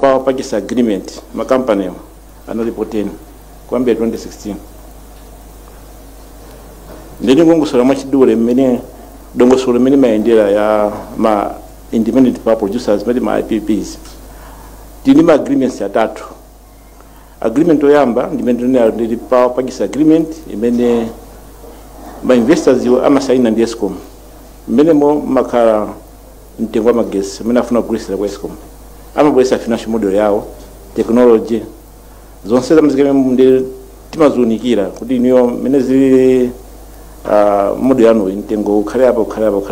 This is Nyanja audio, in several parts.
power purchase agreement company anaripoteni kwambia 2016 ndini ngongosora machidule mmene dongosolo mmene maendera ya ma independent power producers mmene ma IPPs tini ma agreements atatu. Agreement oyamba ndi power purchase agreement imene ma investors yo amasaina ndi Eskom mmene mo makhala mtengo wa magesi mmene afuna kugulisa kwa Eskom amagulisa financial model yawo technology zonse zamuzike ndi timazunikira kuti niyo mmene zili model yanu mtengo ukhale apo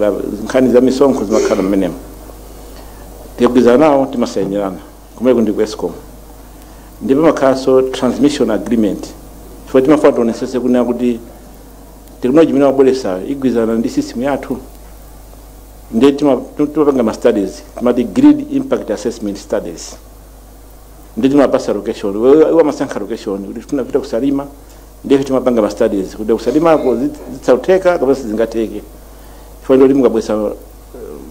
nkhani za misonkho zimakhala mmenemo tiyagwiza nawo timasainirana kumene kundi ku Eskom ndipo makhaso transmission agreement chifukwa timafuna tionesese kunena kuti technology imene wabweresa igwizana ndi system yathu ndiye timapanga ma studies timati grid impact assessment studies ndiye timapasa location iwa masankha location kuti tunapita kusalima ndiye timapanga ma studies kuti kusalima ako zitsauteka kapena zingateke chifukwa ndio limukabwesa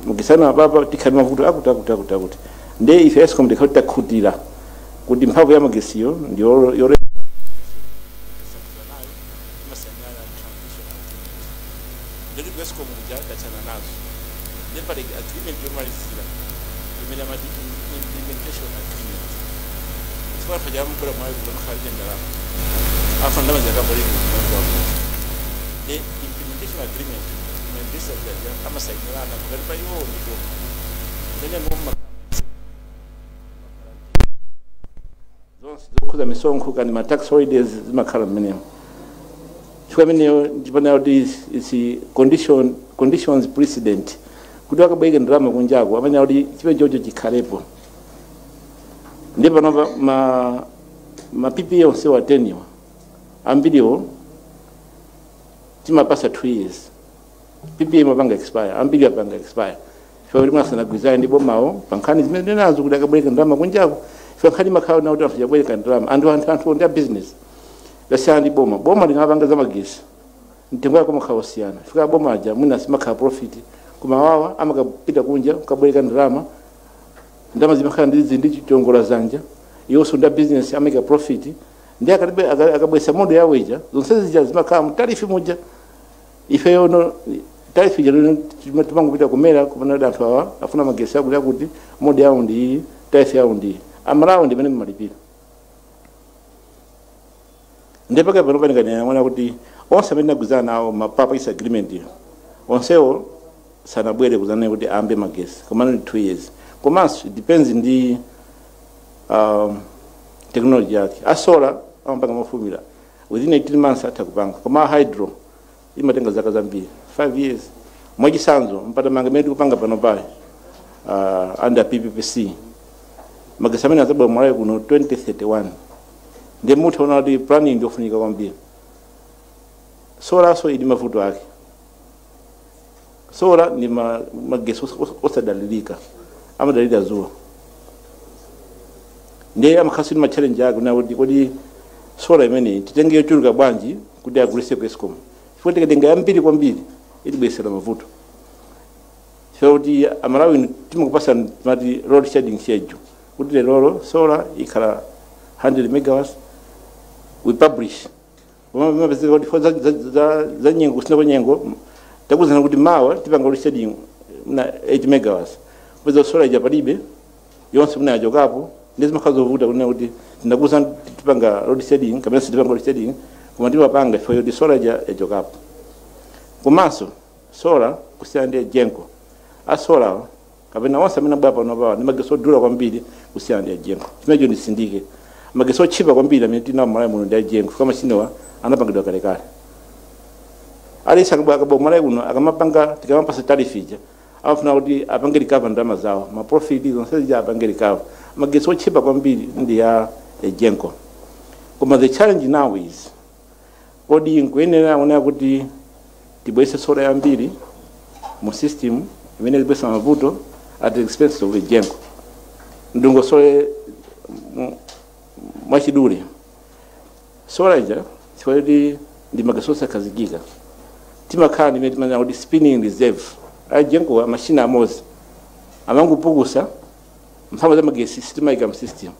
mukisana baba tikhali mavuto akuti ndiye ife Eskom ndikhakutakutira kuti mphamvu ya magesiyo ndiyo yore ndiri Eskom kujaka chana nazo ndipo agreement yomalizira imene amati implementation agreement chifukwa paja mukula mwayo kuti mkhali ndalama afa ndama zakaboleka the implementation agreement mandisa ya amasainirana kuti pa iwo ndiko ndene ngomma zokuza misonkho kandi ma tax holidays zimakhala mmenemo chifukwa mmeneyo ndipana kuti isi conditions precedent kuti akabweke ndalama kunjako amene kuti chipe chocho chikhalepo ndipo pano ma PPA onse wa 10 years ambiriwo timapasa 2 years PPA mapanga expire ambiri apanga expire chifukwa kuti mwasana gwizaya ndipo mawo pankhani zimene nazo kuti akabweke ndalama kunjako chifukwa nkhani makhala na kuti afujabweka ndalama anthu ndi business lasiyana ndi boma linapanga za magesi mtengo yako makhaosiyana chifukwa boma aja mwina simakhala profit kumawawa amakapita kunja kabweka ndalama zimakhala ndi chitongola zanja yonso nda business ameka profit ndi akabwesa modo yawo ija zonse zija zimakhala mtarifi moja ife yono tarifi ija timangopita kumera kupana anthu awa afuna magesi akuti modo yawo ndi tarifi yawo ndi amalawo ndi mene malipira ndipo pano panengana kuti onse amene agwizana nawo ma power purchase agreement iyo onsewo sanabwere kuzana kuti ambe magesi komano ndi 2 years komanso depends ndi technology yake asola amapanga mafumira within 18 months atakupanga koma hydro imatenga zaka zambiri 5 years mwachisanzo mpata manga medu kupanga pano pale under PPPC magesi amene azabwa mwalayo kuno 2031 ndiye munthu ona kuti planning ndiofunika kwambiri sola so ili mavuto ake sola ni magesi osadalilika amadalira zuwa ndiye amakhasi ma challenge yake na kuti sola imene titenge yochuluka bwanji kuti agulise ku Eskom chifukwa tikatenga yambiri kwambiri ilibwesera mavuto chifukwa kuti amalawi timakupasa mati load shedding schedule kuti lero sola ikhala 100 megawatts we publish mapezeka kuti za nyengo kusina kwa nyengo takuzana kuti mawa tipanga load shedding na 8 megawatts kupeza sola ija palibe yonse muna yajokapo ndizi makhazovuta kunena kuti ndakuza tipanga load shedding kapena tipanga load shedding koma timapanga for yoti sola ija yajokapo komanso sola kusiyana ndi Genco asola kapena onse amene abwera pano pawa ndi magesi odula kwambiri kusiyana ndi Genco chimenecho ndisindike magesi ochipa kwambiri amene tinawo malayi muno ndi Genco kama chinewa anapangidwa kalekale alisa akabwa malayi kuno akamapanga tikamapasa tarifu ija amafuna kuti apange recover ndalama zawo ma profit zonse zija apange recover magesi ochipa kwambiri ndi ya Genco koma the challenge now is kodi nkuyenera kuona kuti tibwese sola yambiri mu system imene libwesa mavuto at the expense of Genco ndungo sole mwachidule sola ija chifukwa ndi magesi osakazikika timakhala ndimene timanya kuti spinning reserve Genco machine amozi amangupukusa mphamvu za magesi sitimayika mu system.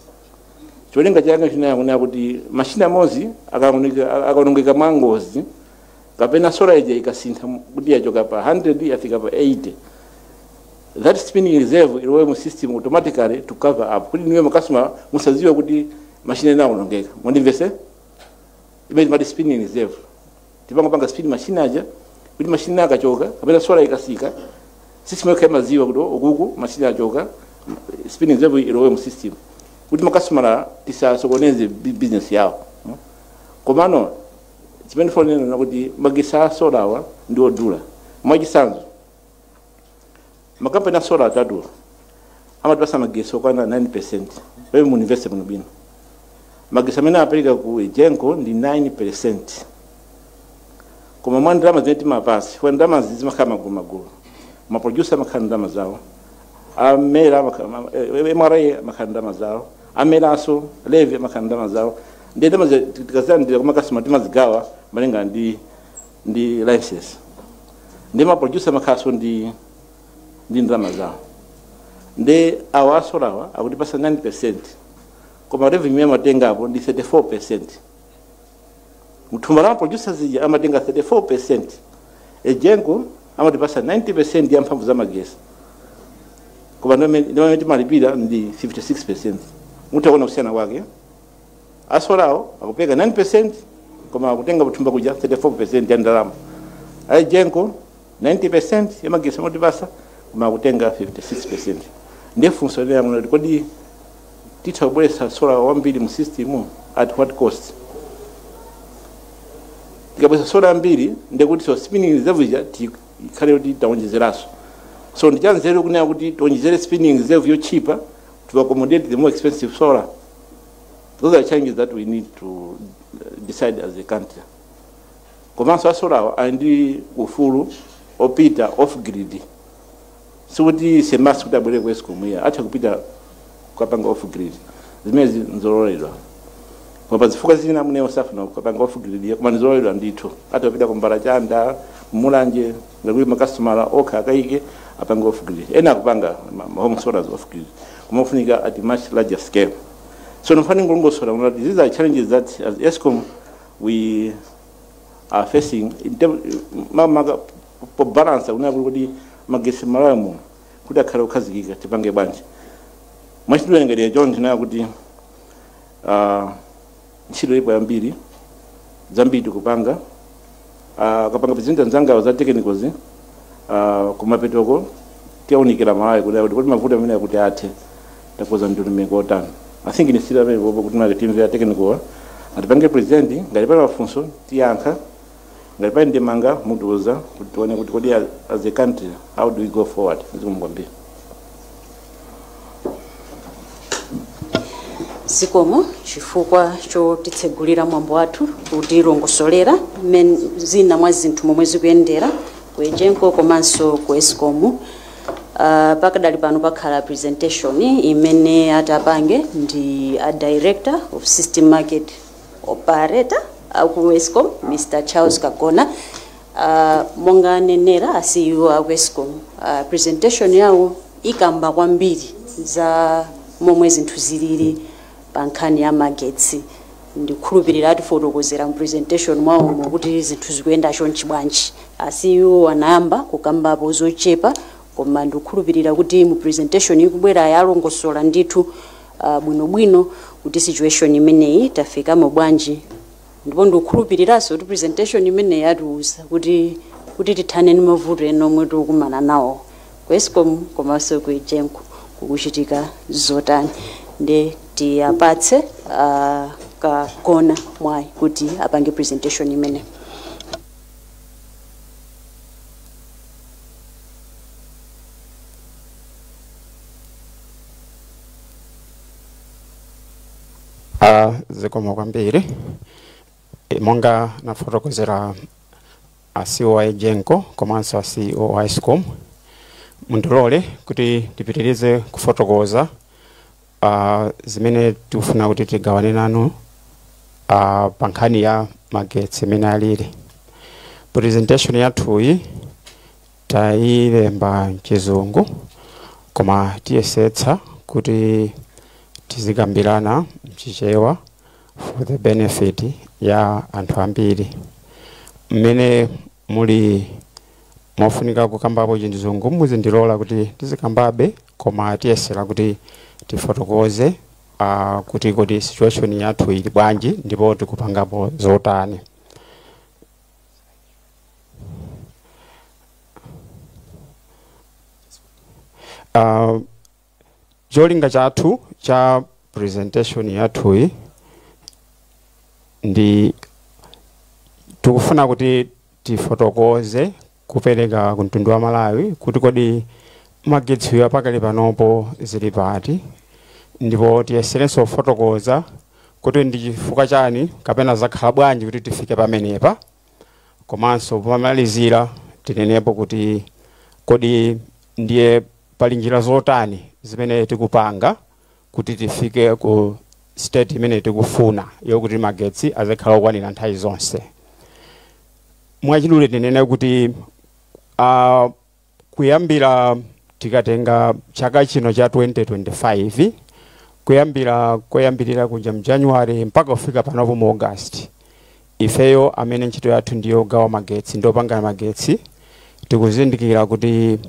Cholinga changa chinayakuona kuti mashina mozi akaonongeka mwa ngozi kapena sola ija ikasintha kuti yachoka pa 100 yafika pa 80, that spinning reserve iliwe mu system automatically to cover up kuti niwe makasuma musaziwe kuti mashina inaonongeka. Mwandimvese imene mati spinning reserve tipanga spin mashina aja kuti mashina akachoka kapena sola ikasika system yake maziwa kuti ukuku mashina achoka, spinning reserve iliwe mu system kuti makasumala tisasokoneze business yawo. Komano chimene foneno nakuti magesa solawa ndi odula. Mwachisanzo makampani a sola atatu amatipasa magesi okwana 9%. Wewe mu invest muno bino magesi amene apereka ku Genco ndi 9%. Koma mwa ndalama zimene timapasi kwa ndalama zimakhala magulu maproducer makhala ndalama zawo, amera MRA makhala ndalama zawo, ameraso levy makhala ndalama zawo, ndi ndalama tikazandira kwa makasima timazigawa malinga ndi license, ndi maproducer makhaso ndi ndalama zawo. Ndi awa solawa akutipasa 9%, koma revenue amatenga apo ndi 34%. Muthumba la producers zija amatenga 34%. Genco amatipasa 90% ya mphamvu za magesi, koma ndio timalipira ndi 56%. Mutaona kusiyana kwake. Asolawo akupeka 9% koma akutenga muthumba kuja 34% ya ndalama. Genco 90% ya magesi amatipasa koma akutenga 56%. Ndiye funso yangu kodi tithabwesa sola wambiri mu system at what cost? Tikabwesa sola mbiri ndekuti so spinning reserve ija tikhale kuti taonjezeraso. So ndichanzero kunena kuti tonjezere spinning reserve yo cheaper to accommodate the more expensive solar. Those are changes that we need to decide as a country. Komanso solar andi ufulu opita off grid. So kuti semasi kuti abwere ku Eskom ya acha kupita kupanga off grid. Zimezi nzololedwa. Kwa zifuka zina mune osafu na kupanga off grid koma nzololedwa ndithu. Ata kupita kumbala chanda mulanje ngakuli makastomala okha akaike apanga off grid. Ena kupanga home solars off grid. Kumafunika at much larger scale. So nofani ngolongo solar, these are challenges that as Eskom we are facing in balance kuti magesi malamu kuti akhale okhazikika tipange bwanji. Mwachidwe ngati John tinaya kuti ntchito ipo yambiri zambiri kupanga kapanga president nzangawo za technicals kumapetoko tiaunikira malawi kuti mavuto amene kuti athe takoza ndondomeko otani. I think in still available kuti na team ya technical atipange president ngati pala mafunso tiyankha ngati pali ndemanga mutuza kuti tione kuti kodi as a country how do we go forward. Nzikumbwambia zikomo chifukwa chotitsegulira mwambo wathu kuti longosolera zina mwa zinthu momwe zikuyendera ku Genco komanso ku Eskom. Pakadali pano pakhala presentation imene atapange ndi a director of system market operator ku Eskom Mr. Charles Kagona. Monga nenera a CEO a Eskom. Presentation yawo ikamba kwambiri za momwe zinthu zilili pankhani ya magetsi. Ndikhulupirira atifotokozera mu presentation mwawo kuti zinthu zikuyenda chonchi bwanji. A CEO anayamba kukambapo zochepa koma ndikhulupirira kuti mu presentation ikubwera yalongosola ndithu bwinobwino kuti situation imeneyi tafika mu bwanji. Ndipo ndikhulupiriraso kuti presentation imeneyi yatiuza kuti tithane ndi mavuto ena omwe tikukumana nawo ku Eskom komanso ku Genco kukuchitika zotani. Ndi tiyapatse Kagona mwayi kuti apange presentation imeneyi. Zikomo kwambiri monga nafotokozera a CEO wa Genco komanso a CEO wa Eskom mundilole kuti tipitirize kufotokoza zimene tifuna kuti tigawane nanu pankhani ya magetsi imene alili. Presentation yathuyi tayilemba mchizungu koma tiyesetsa kuti tizikambirana mchichewa for the benefit ya anthu ambiri. Mmene muli mofunika kukambapo chindizungu muzindilola kuti tizikambabe, koma tiyesera kuti tifotokoze kuti situation yathu ili bwanji ndipo tikupangapo zotani. Cholinga chathu cha presentation yathu ndi tikufuna kuti tifotokoze kupereka ku mtundu wa Malawi kuti kodi magetsi pakali panopo zili pati, ndipo tiyeserenso kufotokoza kuti ndi chifukwa chani kapena zakhala bwanji kuti tifike pamenepa, komanso pomalizira tinenepo kuti kodi ndiye pali njira zotani zimene tikupanga kuti tifike ku state imene tikufuna yokuti magetsi azakhala okwanira nthawi zonse. Mwachidule tinene kuti kuyambira tikatenga chaka chino cha 2025 kuyambirira kuja mJanuary mpaka kufika panopo mu August, ifeyo amene ntchito yathu ndiyo gawa magetsi ndopanga magetsi, tikuzindikira kuti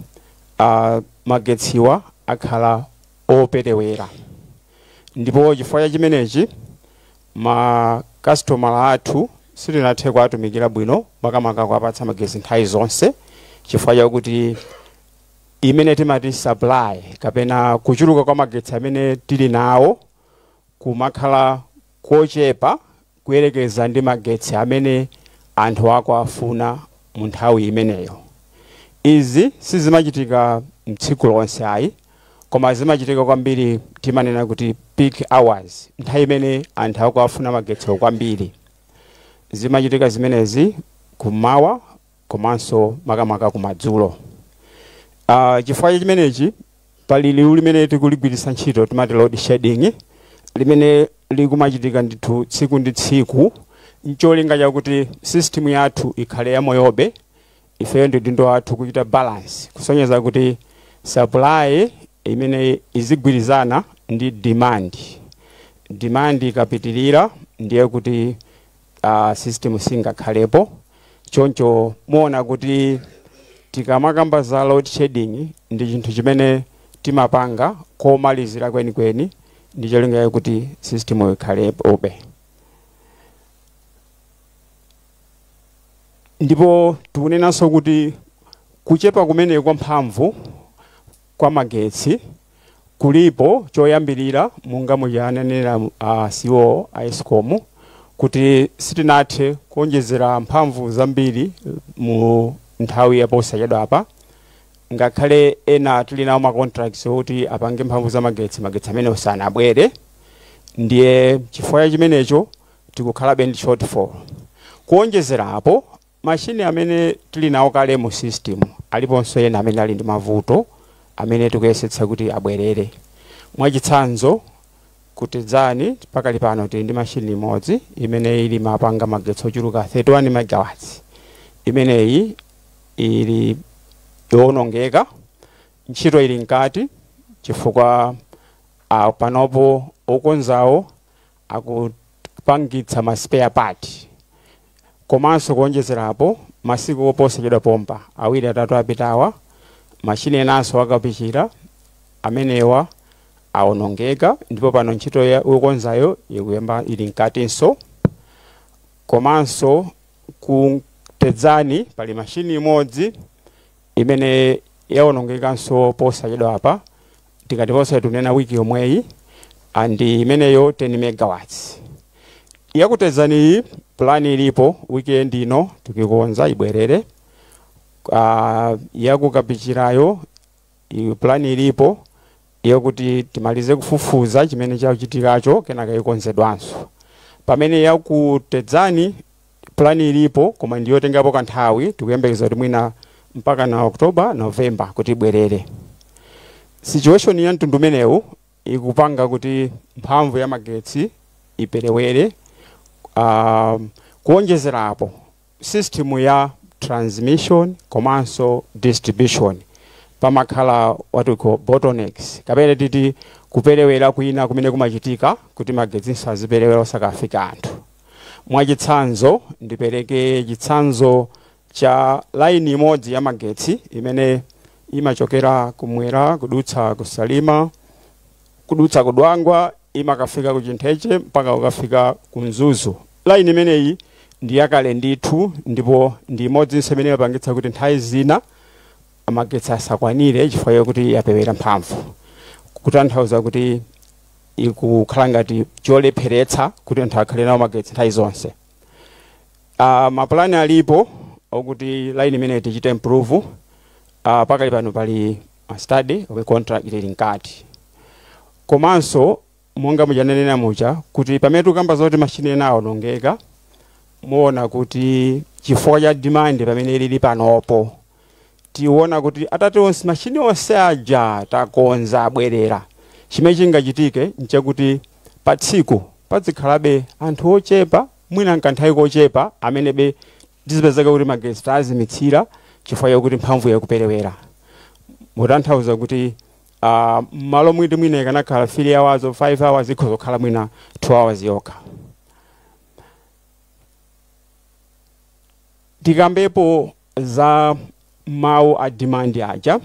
magetsiwa akhala operewera, ndipo chifukwa chimenechi ma customer athu sitinathe kuwatumikira bwino makamaka kuwapatsa magetsi nthawi zonse, chifukwa chakuti imene timati supply kapena kuchuluka kwa magetsi amene tili nawo kumakhala kochepa kuyerekeza ndi magetsi amene anthu akuafuna mu nthawi imeneyo. Izi sizimachitika mtsiku lonse ayi, koma zimachitika kwambiri timanena kuti peak hours, nthawi imene anthu akuafuna magetsi kwambiri. Zimachitika zimenezi kumawa komanso makamaka kumadzulo. Chifukwa chimenechi pali liwu limene tikuligwiritsa ntchito timati load shedding, limene likumachitika ndithu tsiku ndi tsiku, ncholinga chakuti system yathu ikhale yamoyobe, ifeyo ndi dindo wathu kuchita balance, kusonyeza kuti supply imene izigwirizana ndi demand. Demand ikapitirira ndiye kuti system singakhalepo. Choncho muona kuti tikamakamba za load shedding ndi chinthu chimene timapanga komalizira kwenikweni ndi cholinga kuti system ikhalepobe. Ndipo tikunenanso kuti kuchepa kumene kwa mphamvu kwa magetsi kulipo choyambirira munga mujanenera CEO Eskom kuti sitinathe kuonjezera mphamvu zambiri mu nthawi yaposachedwa apa, ngakhale ena tili nawo ma contracts oti apange mphamvu za magetsi amene osanabwere, ndiye chifukwa chimenecho tikukhalabe ndi shortfall. Kuonjezera apo machine amene tili nawo kale mu system aliponso ena amene ali ndi mavuto amene tikuyesetsa kuti abwerere. Mwachitsanzo kutedzani pakali pano tili ndi machine imodzi imene ili mapanga magetsi ochuluka 31 megawatts. Imeneyi ili yonongeka, ntchito ili nkati chifukwa panopo okonzawo akupangitsa ma spare part. Komanso kuonjezerapo masiku oposachedwa pompa awiri atatu apitawa machine enanso akapichira amenewa aonongeka, ndipo pano ntchito ya okonzayo ikuyamba ili nkatinso. Komanso kutedzani pali machine imodzi imene yaonongekanso posachedwa apa, tikatiposa tunena wiki yomweyi, andi imeneyo 10 megawatts. Yakutedzani plani ilipo weekend ino tukikonza ibwerere. Yakukapichirayo plani ilipo yokuti timalize kufufuza chimene chakuchitikacho kenaka ikonzedwanso. Pamene yakutedzani plani ilipo koma ndiyo tengapo kanthawi, tikuyembekeza kuti mwina mpaka na October November kuti ibwerere. Situation ya mtundu umenewu ikupanga kuti mphamvu ya magetsi iperewere. Kuonjezerapo system ya transmission komanso distribution pamakhala what we call bottlenecks, kapena titi kuperewera kwina kumene kumachitika kuti magetsi aziperewera osakafika anthu. Mwachitsanzo ndipereke chitsanzo cha line imodzi ya magetsi imene imachokera kumwera kudutsa kusalima kudutsa kudwangwa imakafika kuchintheche mpaka ukafika kumzuzu. Line imeneyi ndi yakale ndithu ndipo ndi imodzi imene yapangitsa kuti nthawi zina magetsi asakwanire chifukwa chokuti yapewera mphamvu, kutanthauza kuti ikukhala ngati cholepheretsa kuti anthu akhale nawo magetsi nthawi zonse. Mapulani alipo okuti line imene tichite improve. Pakali pano pali study of contract ili nkati. Komanso monga mujanenera mucha kuti pamene tukamba zoti machine ena awonongeka, muona kuti chifukwa cha demand pamene ili panopo tiona kuti atati onse machine onse aja takonza abwerera. Chimene chingachitike nchakuti pa tsiku pazikhalabe anthu ochepa mwina nkanthawi kochepa amenebe tizipezeka kuti magetsi azimitsira chifukwa chokuti mphamvu yakuperewera. Mutanthauza kuti malo mwiti mwina ikanakhala 3 hours or 5 hours ikhoza kukhala mwina 2 hours yokha. Tikambepo za mawu a demand aja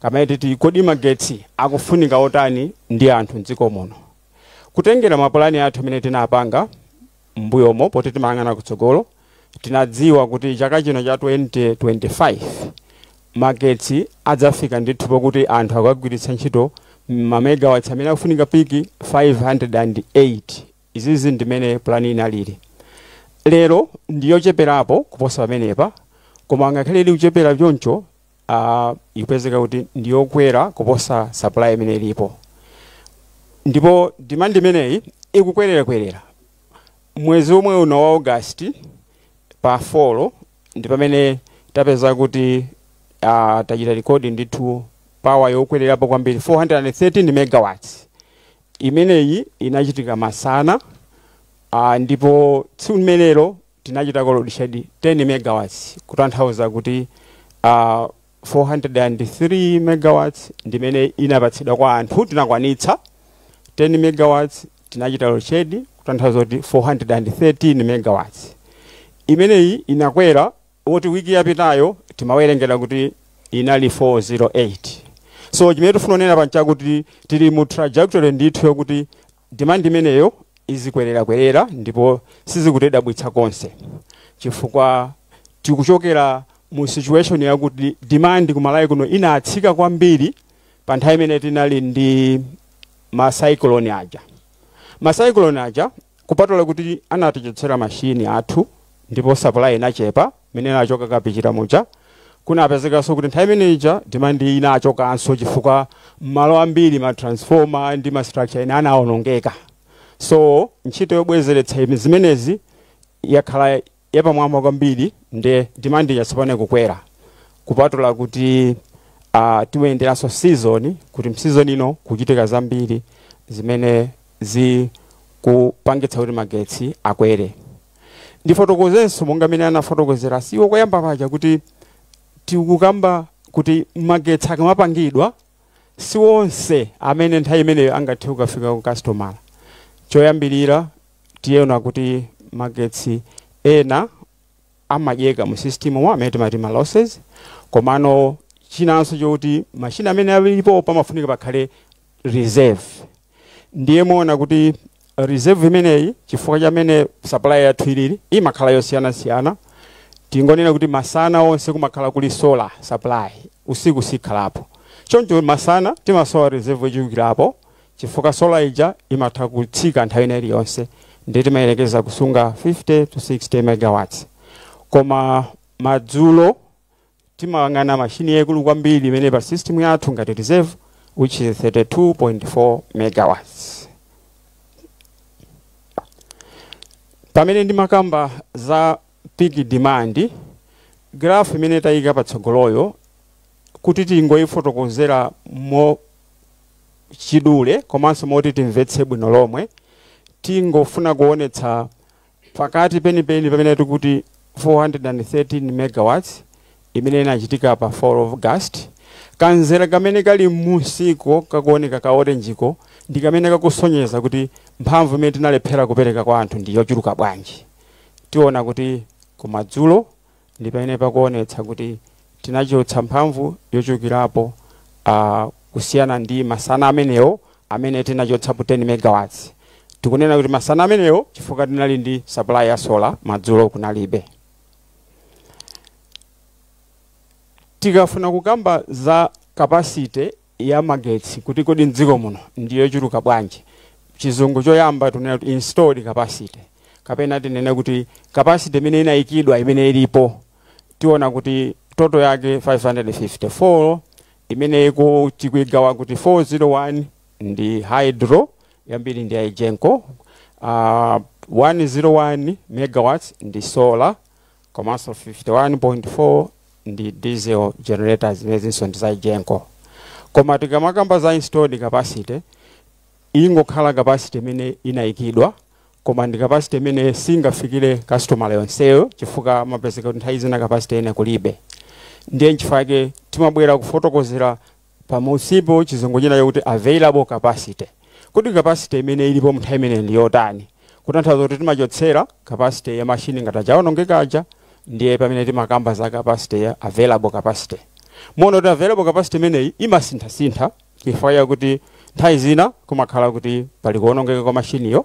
kamene titi kodi magetsi akufunika otani ndi anthu mdziko muno. Kutengera mapulani athu amene tinapanga mbuyomo poti timayang'ana kutsogolo, tinadziwa kuti chaka chino cha 2025 magetsi adzafika ndithu pokuti anthu akagwiritsa ntchito mamegawatts amene akufunika piki 508. Izizi ndimene plani inalili. Lero ndiyocheperapo kuposa pamenepa, koma ngakhale ili kuchepera choncho ikupezeka kuti ndiyokwera kuposa supply imene ilipo. Ndipo demand imeneyi ikukwerera. Mwezi omwe uno wa August pa 4 ndi pamene tapeza kuti tachita rekodi ndithu power yokwererapo kwambiri 413 megawatts. Imeneyi inachitika masana, ndipo tsiku limenelo tinachita load shed 10 megawatts, kutanthauza kuti 403 megawatts ndimene inapatsidwa kwa anthu tinakwanitsa. 10 megawatts tinachita load shed kutanthauza kuti 413 megawatts. Imeneyi inakwera woti wiki yapitayo timawerengera kuti inali 408. So chimene tifunonena pancha kuti tili mu trajectory ndithu yokuti demand imeneyo izikwerera ndipo sizikutidabwitsa konse, chifukwa tikuchokera mu situation yakuti demand kumalawi kuno inatsika kwambiri pa nthawi imene tinali ndi macyclone aja. Macyclone aja kupatula kuti anatichotsera machine athu ndipo supply inachepa imene inachoka kapichira mucha, kunapezeka kuti nthawi imene ija demand inachokanso chifukwa malo ambiri ma transformer ndi ma structure ina anaonongeka. So ntchito yobwezeretsa zimenezi yakhala yapamwamba kwambiri, ndi demand yatsopano kukwera kupatula kuti tiyenderanso season, kuti mseason ino kuchitika zambiri zimene zikupangitsa kuti magetsi akwere. Ndifotokozenso monga mene anafotokozera siwo koyamba paja kuti tikukamba kuti magetsi akamapangidwa siwonse amene nthawi imeneyo angathe kukafika ku customer. Choyambirira tiyeona kuti magetsi ena amadyeka mu system amene timati ma losses, komano chinanso chokuti machine amene alipo pamafunika pakhale reserve. Ndiye muona kuti reserve imeneyi chifukwa chamene supply yathu ilili imakhala yosiyana-siyana. Tingonena kuti masana onse kumakhala kuli solar supply, usiku sikhalapo. Choncho masana timasowa reserve ichukirapo chifukwa solar ija imatha kutsika nthawi ina iliyonse, ndi timayelekeza kusunga 50 to 60 megawatts. Koma madzulo timang'ana machine yaikulu kwambiri imene pa system yathu ngati reserve, which is 32.4 megawatts. Pamene ndimakamba za peak demand, graph imene tayika patsogoloyo kuti tingoyifotokozera mo chidule komanso moti timvetse bwino lomwe, tingofuna kuonetsa pakati penipeni pamene tikuti 413 megawatts imene inachitika pa 4 of August. Kanzera kamene kali musiko kakuoneka ka orange ko ndi kamene kakusonyeza kuti mphamvu imene tinalephera kupereka kwa anthu ndi yochuluka bwanji. Tiona kuti kumadzulo ndi pamene pakuonetsa kuti tinachotsa mphamvu yochulukirapo kusiyana ndi masana amenewo amene tinachotsapo 10 megawatts. Tikunena kuti masana amenewo chifukwa tinali ndi supply ya solar, madzulo kunalibe. Tikafuna kukamba za capacity ya magetsi kuti kodi mdziko muno ndiyo yochuluka bwanji, chizungu choyamba tunena kuti installed capacity, kapena tinene kuti capacity imene inayikidwa imene ilipo. Tiona kuti total yake 554, imene tikuigawa kuti 401 ndi hydro, yambiri ndi Igenco, 101 megawatts ndi solar, komanso 51.4 ndi diesel generators imenezinso ndi za Igenco. Koma tikamakamba za installed capacity, ingokhala capacity imene inayikidwa, koma ndi capacity imene singafikire customer yonseyo chifukwa mapezeka kuti nthawi zina capacity ine kulibe. Ndiye nchifake timabwera kufotokozera pamusipo chizungu china kuti available capacity. Kuti capacity imene ilipo mnthawi imene ndi yotani. Kutanthauza kuti timachotsera capacity ya machine ngati chaonongekaja, ndiye pamene timakamba za capacity ya available capacity. Mono kuti available capacity imeneyi imasintha chifukwa kuti nthawi zina kumakhala kuti pali kuonongeka kwa machine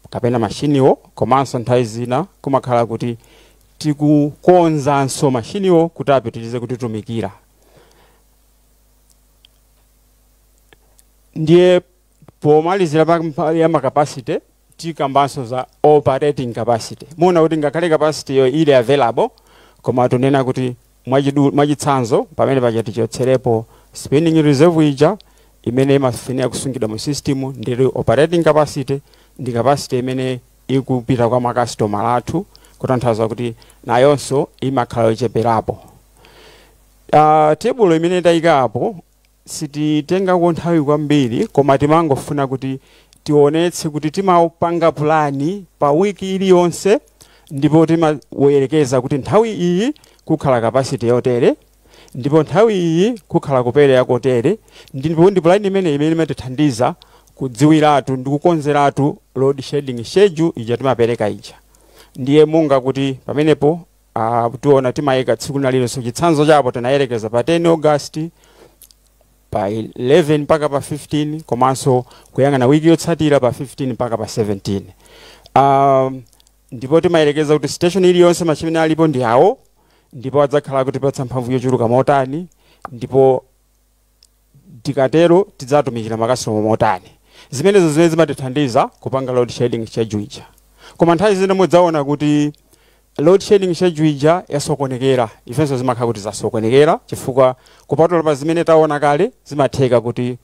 kapena machine komanso nthawi zina kumakhala kuti tikukonzanso machine kuti apitirize kutitumikira. Ndiye pomalizira pa ya capacity tikambanso za operating capacity. Muna kuti ngakhale capacity yo ile available, koma tunena kuti mwachitsanzo pamene pachatichotserepo spinning reserve ija imene imafunika kusungidwa mu system, ndi operating capacity, ndi capacity imene ikupita kwa makastoma athu, kutanthauza kuti nayonso imakhala yocheperapo. Table imene tayikapo sititenga kwa nthawi kwambiri, koma timangofuna kuti tionetse kuti timapanga plani pa wiki iliyonse, ndipo timawerekeza kuti nthawi iyi kukhala capacity yotere, ndipo nthawi iyi kukhala kupereka kotere, ndipo ndi plani imene imatithandiza kudziwiratu ndi kukonzeratu load shedding schedule ija timapereka ija. Ndiye munga kuti pamenepo tiona timayika tsiku nalilonse chitsanzo chapo tinayerekeza pa 10 August, pa 11 mpaka pa 15, komanso kuyang'ana wiki yotsatira pa 15 mpaka pa 17. Ndipo timayerekeza kuti station iliyonse machine alipo ndi awo, ndipo adzakhala kuti patsa mphamvu yochuluka motani, ndipo tikatero tidzatumikira makastoma motani. Zimenezo zimene zimatithandiza kupanga load shedding schedule ija. Koma nthawi zina mudzaona kuti load shedding schedule ija yasokonekera, ifenso zimakhala kuti zasokonekera chifukwa kupatula pa zimene taona kale zimatheka kuti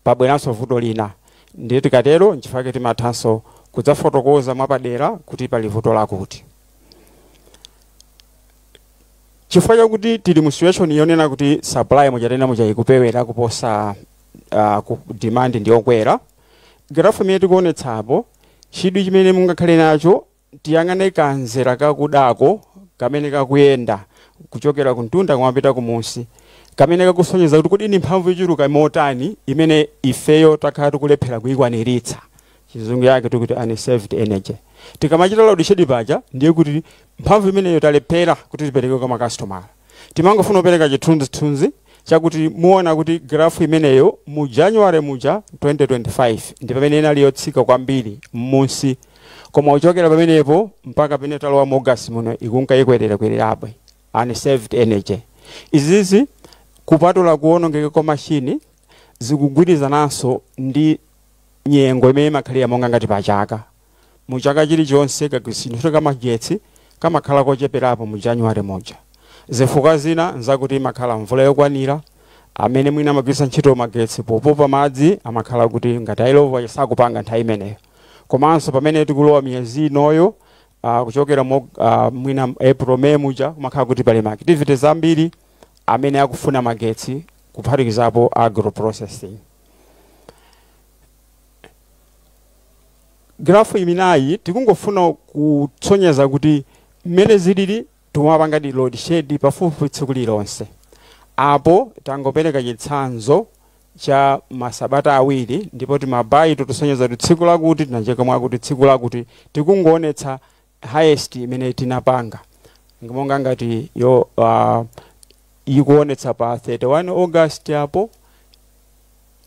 pabweranso vuto lina. Ndiye tikatero nchifake timathanso kudzafotokoza mwapadera kuti pali vuto lakuti. Chifukwa chakuti tili mu situation yonena kuti supply muchatena muchayikupewera kuposa demand ndi yokwera, graph imene tikuonetsapo chidwi chimene mungakhale nacho tiyang'ane kanzera kakudako kamene kakuyenda kuchokera kuntunda kumapita kumunsi, kamene kakusonyeza kuti kodi ni mphamvu yochuluka motani imene ifeyo takhala tikulephera kuyikwaniritsa. Chizungu yake tikuti unsaved energy. Tikamachita load shedding paja ndiye kuti mphamvu imeneyo talephera kuti tipereke kwa makastoma. Timangofuna kupereka chithunzi chakuti muona kuti graph imeneyo mu January muja 2025 ndi pamene inali yotsika kwambiri mmunsi, koma uchokera pamenepo mpaka pamene talowa mu August muno ikunka ikwererapo unsaved energy. Izizi kupatula kuonongeka kwa machine zikugwirizananso ndi nyengo imene imakhalira monga ngati pachaka. Mu chaka chilichonse kakisintho kamagetsi kamakhala kocheperapo mu January moja. Zifukwa zina nzakuti imakhala mvula yokwanira, amene mwina amagwiritsa ntchito magetsi popopa madzi amakhala kuti ngati ayilova sakupanga nthawi imeneyo. Komanso pamene tikulowa miyezi inoyo kuchokera mwina April May muja kumakhala kuti pali activities ambiri amene akufuna magetsi kuphatikizapo agro processing. Graph imeneyi tikungofuna kutsonyeza kuti mmene zilili tumapanga di load shed pafupi tsiku lilonse. Apo tangopereka chitsanzo cha masabata awiri ndipo timabayi tusonyeza kuti tsiku lakuti tinacheka mwakuti tsiku lakuti tikungoonetsa highest imene tinapanga monga ngati yo ikuonetsa pa 31 August apo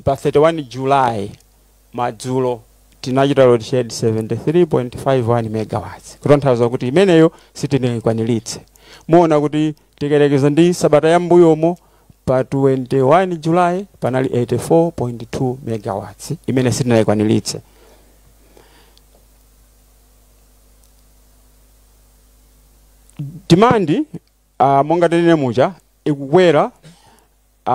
pa 31 July madzulo tinachita load shed 73.51 megawatts kutanthauza kuti imeneyo sitinayikwaniritse. Muona kuti tikerekeza ndi sabata yambuyomo pa 21 July panali 84.2 megawatts imene sitinayikwaniritse. Demand monga tenene muja ikukwera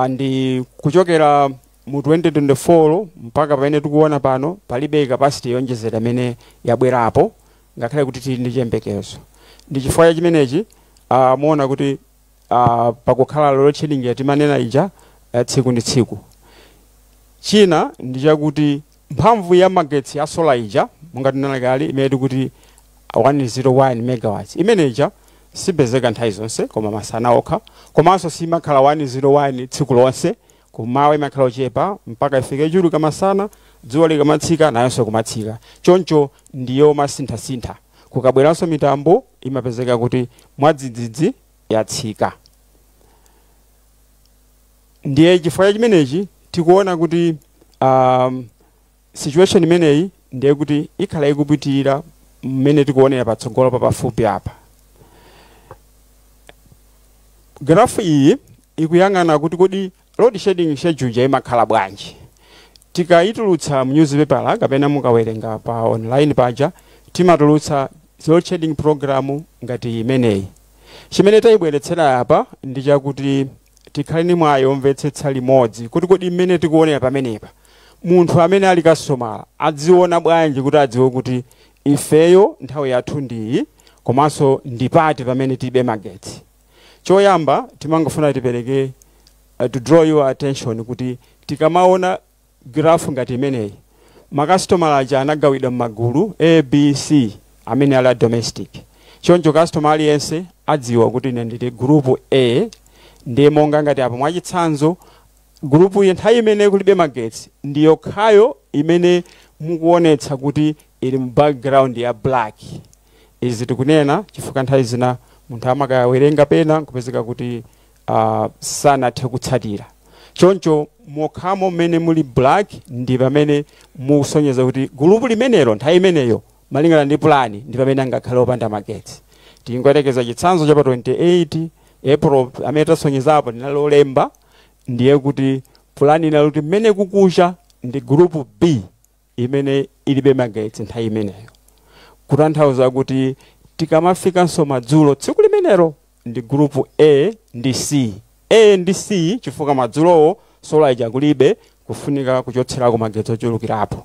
ndi kuchokera mu 2024 mpaka pamene tikuona pano palibe capacity yonjezera imene yabwerapo ngakhale kuti tili ndi chiyembekezo. Ndi chifukwa chimenechi muona kuti pakukhala load shedding yatimanena ija tsiku ndi tsiku. China ndi chakuti mphamvu ya magetsi ya solar ija monga tinena kale imene tikuti 101 megawatts imeneja sipezeka nthawi zonse koma masana okha komanso simakhala 101 tsiku lonse kumawa imakhala ochepa mpaka ifike chulu kamasana dzuwa likamatsika nayonso kumatsika choncho ndiyo masinthasintha kukabweranso mitambo imapezeka kuti mwadzidzidzi yatsika. Ndiye chifukwa chimenechi tikuona kuti situation imeneyi ndiye kuti ikhala ikupitirira mmene tikuonera patsogolo pafupi apa. Graph iyi ikuyang'ana kuti kodi load shedding schedule imakhala bwanji. Tikayitulutsa mu newspaper kapena mukawerenga pa online paja timatulutsa load shedding program ngati imeneyi. Chimene tayibweretsera apa ndi chakuti tikhale ni mwayo omvetsetsa limodzi kuti kodi imene tikuonera pamenepa munthu amene ali customer adziona bwanji kuti adziwe kuti ifeyo nthawi yathu ndiyi komanso ndipati pamene tibe magetsi. Choyamba timangofuna tipereke to draw your attention kuti tikamaona graph ngati imeneyi makastomala aja anagawidwa m'magulu A, B, C amene ali domestic. Choncho customer aliyense adziwa kuti ine ndili group A ndiye monga ngati apo mwachitsanzo group iyi nthawi imene kulibe magetsi ndiyo khayo imene mukuonetsa kuti ili mu background ya black. Izi tikunena chifukwa nthawi zina munthu amakawerenga pena kupezeka kuti sanathe kutsatira. Choncho mokhamo mmene muli black ndi pamene musonyeza kuti gulupu limenelo nthawi imeneyo malingana ndi plani ndi pamene angakhale opanda magetsi. Tingoyerekeza chitsanzo cha pa 28 April amene tasonyezapo ndinalolemba ndiye kuti plani inali kuti mmene kukusha ndi group B imene ilibe magetsi nthawi imeneyo. Kutanthauza kuti tikamafikanso madzulo tsiku limenelo ndi group A ndi C. A ndi C chifukwa madzulowo solar ija kulibe kufunika kuchotserako magetsi ochulukirapo.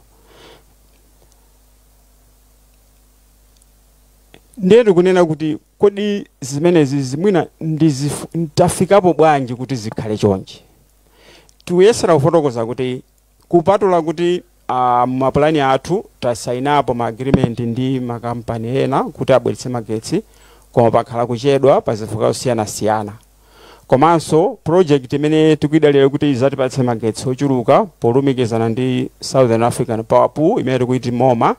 Ndiye tikunena kuti kodi zimenezi zimwina nditafikapo bwanji kuti zikhale chonchi. Tikuyesera kufotokoza kuti kupatula kuti mapulani athu tasainapo ma agreement ndi makampani ena kuti abweretse magetsi koma pakhala kuchedwa pazifukwa osiyanasiyana. Komanso project imene tikuyidalira kuti izatipatse magetsi ochuluka polumikizana ndi Southern African Power Pool imene tikuiti MOMA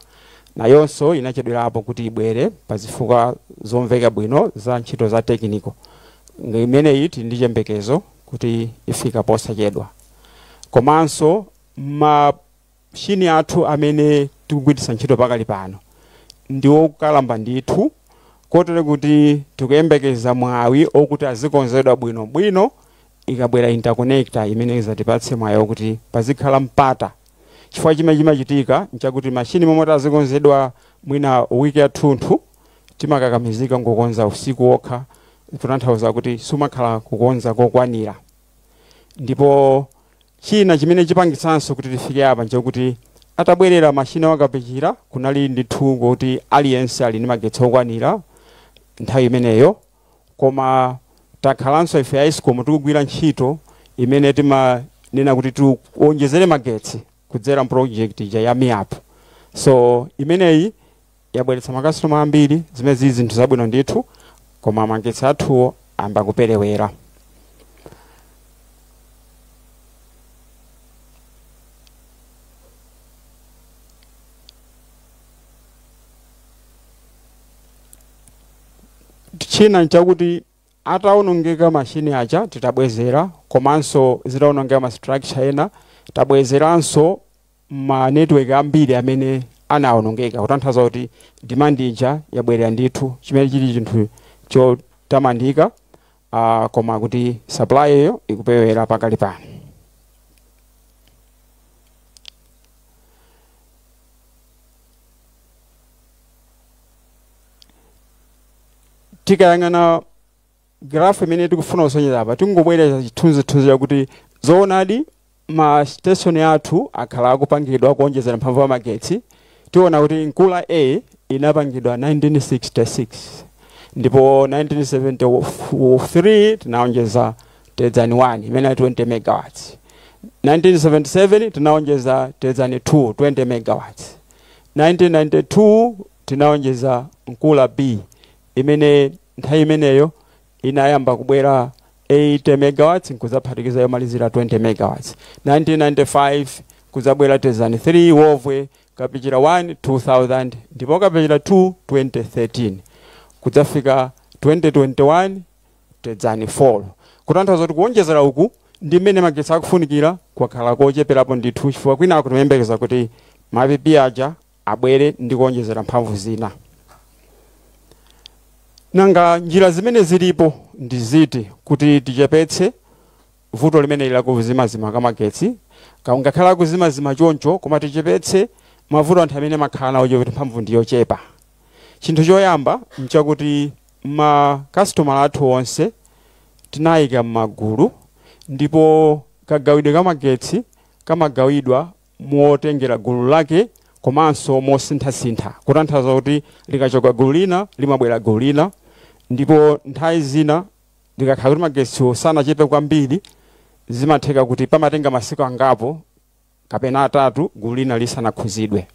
nayonso inachedwerapo kuti ibwere pazifukwa zomveka bwino za ntchito za technical. Imeneyi tili ndi chiyembekezo kuti ifika posachedwa. Komanso machini athu amene tikugwiritsa ntchito pakali pano ndiwo kalamba ndithu kotero kuti tikuyembekeza mwawi okuti azikonzedwa bwino ikabwera interconnector imene izatipatse mwayi okuti pazikhala mpata. Chifukwa chimene chimachitika nchakuti machini momwe azikonzedwa mwina wiki yathunthu timakakamizika ngokonza usiku wokha kutanthauza kuti sumakhala kukonza kokwanira. Ndipo china chimene chipangitsanso kuti tifike apa nchakuti atabwerera machini wakapechira kunali ndithu kuti aliyense ali ndi magetsi okwanira nthawi imeneyo koma takhalanso ife Eskom tikugwira ntchito imene timanena kuti tiwonjezere magetsi kudzera project ya MIAP. So imeneyi yabweretsa makasitoma ambiri zimene zizi zinthu zabwino ndithu koma magetsi athuwo amba kuperewera. china nchakuti ataonongeka machine aja titabwezera komanso zitaonongeka ma structure ena tabwezeranso ma network ambiri amene anaonongeka kutanthauza kuti demand ija yabwerera ndithu chimene chili chinthu chotamandika koma kuti supply yo ikupewera pakali pano. Tikayang'ana graph imene tikufuna kusonyeza apa tingobwereza chithunzithunzi chakuti zoonadi ma station athu akhala akupangidwa kuonjezera mphamvu ya magetsi. Tiona kuti Nkula A inapangidwa 1966 ndipo 1973 tinaonjeza tedzani 1 imene 20 megawatts. 1977 tinaonjeza tedzani 2 20 megawatts. 1992 tinaonjeza Nkula B imene nthawi imeneyo inayamba kubwera 8 megawatts nkuzaphatikiza yomalizira 20 megawatts. 1995 kuzabwera tedzani 3 Wovwe Kapechera 1 2000 ndipo Kapechera 2 2013 kudzafika 2021 tedzani 4. Kutanthauza kuti kuonjezera uku ndi mmene magetsi akufunikira kwakhala kocheperapo ndithu chifukwa kwina akutemembekeza kuti mapipi aja abwere ndi kuonjezera mphamvu zina. Nanga njira zimene zilipo ndi ziti kuti tichepetse vuto limene lila kuzimazima ka magetsi ngakhala kuzimazima choncho koma tichepetse mavuto anthu amene makhala nawo kuti mphamvu ndi yochepa. Chinthu choyamba nchakuti ma customer athu onse tinayika m'magulu ndipo kagawidwe ka magetsi kamagawidwa motengera gulu lake komanso mosinthasintha kutanthauza kuti likachoka gulu lina limabwera gulu lina ndipo nthawi zina likakhala kuti magetsi sanachepe kwambiri zimatheka kuti pamatenga masiku angapo kapena atatu gulu lina lisanakhuzidwe.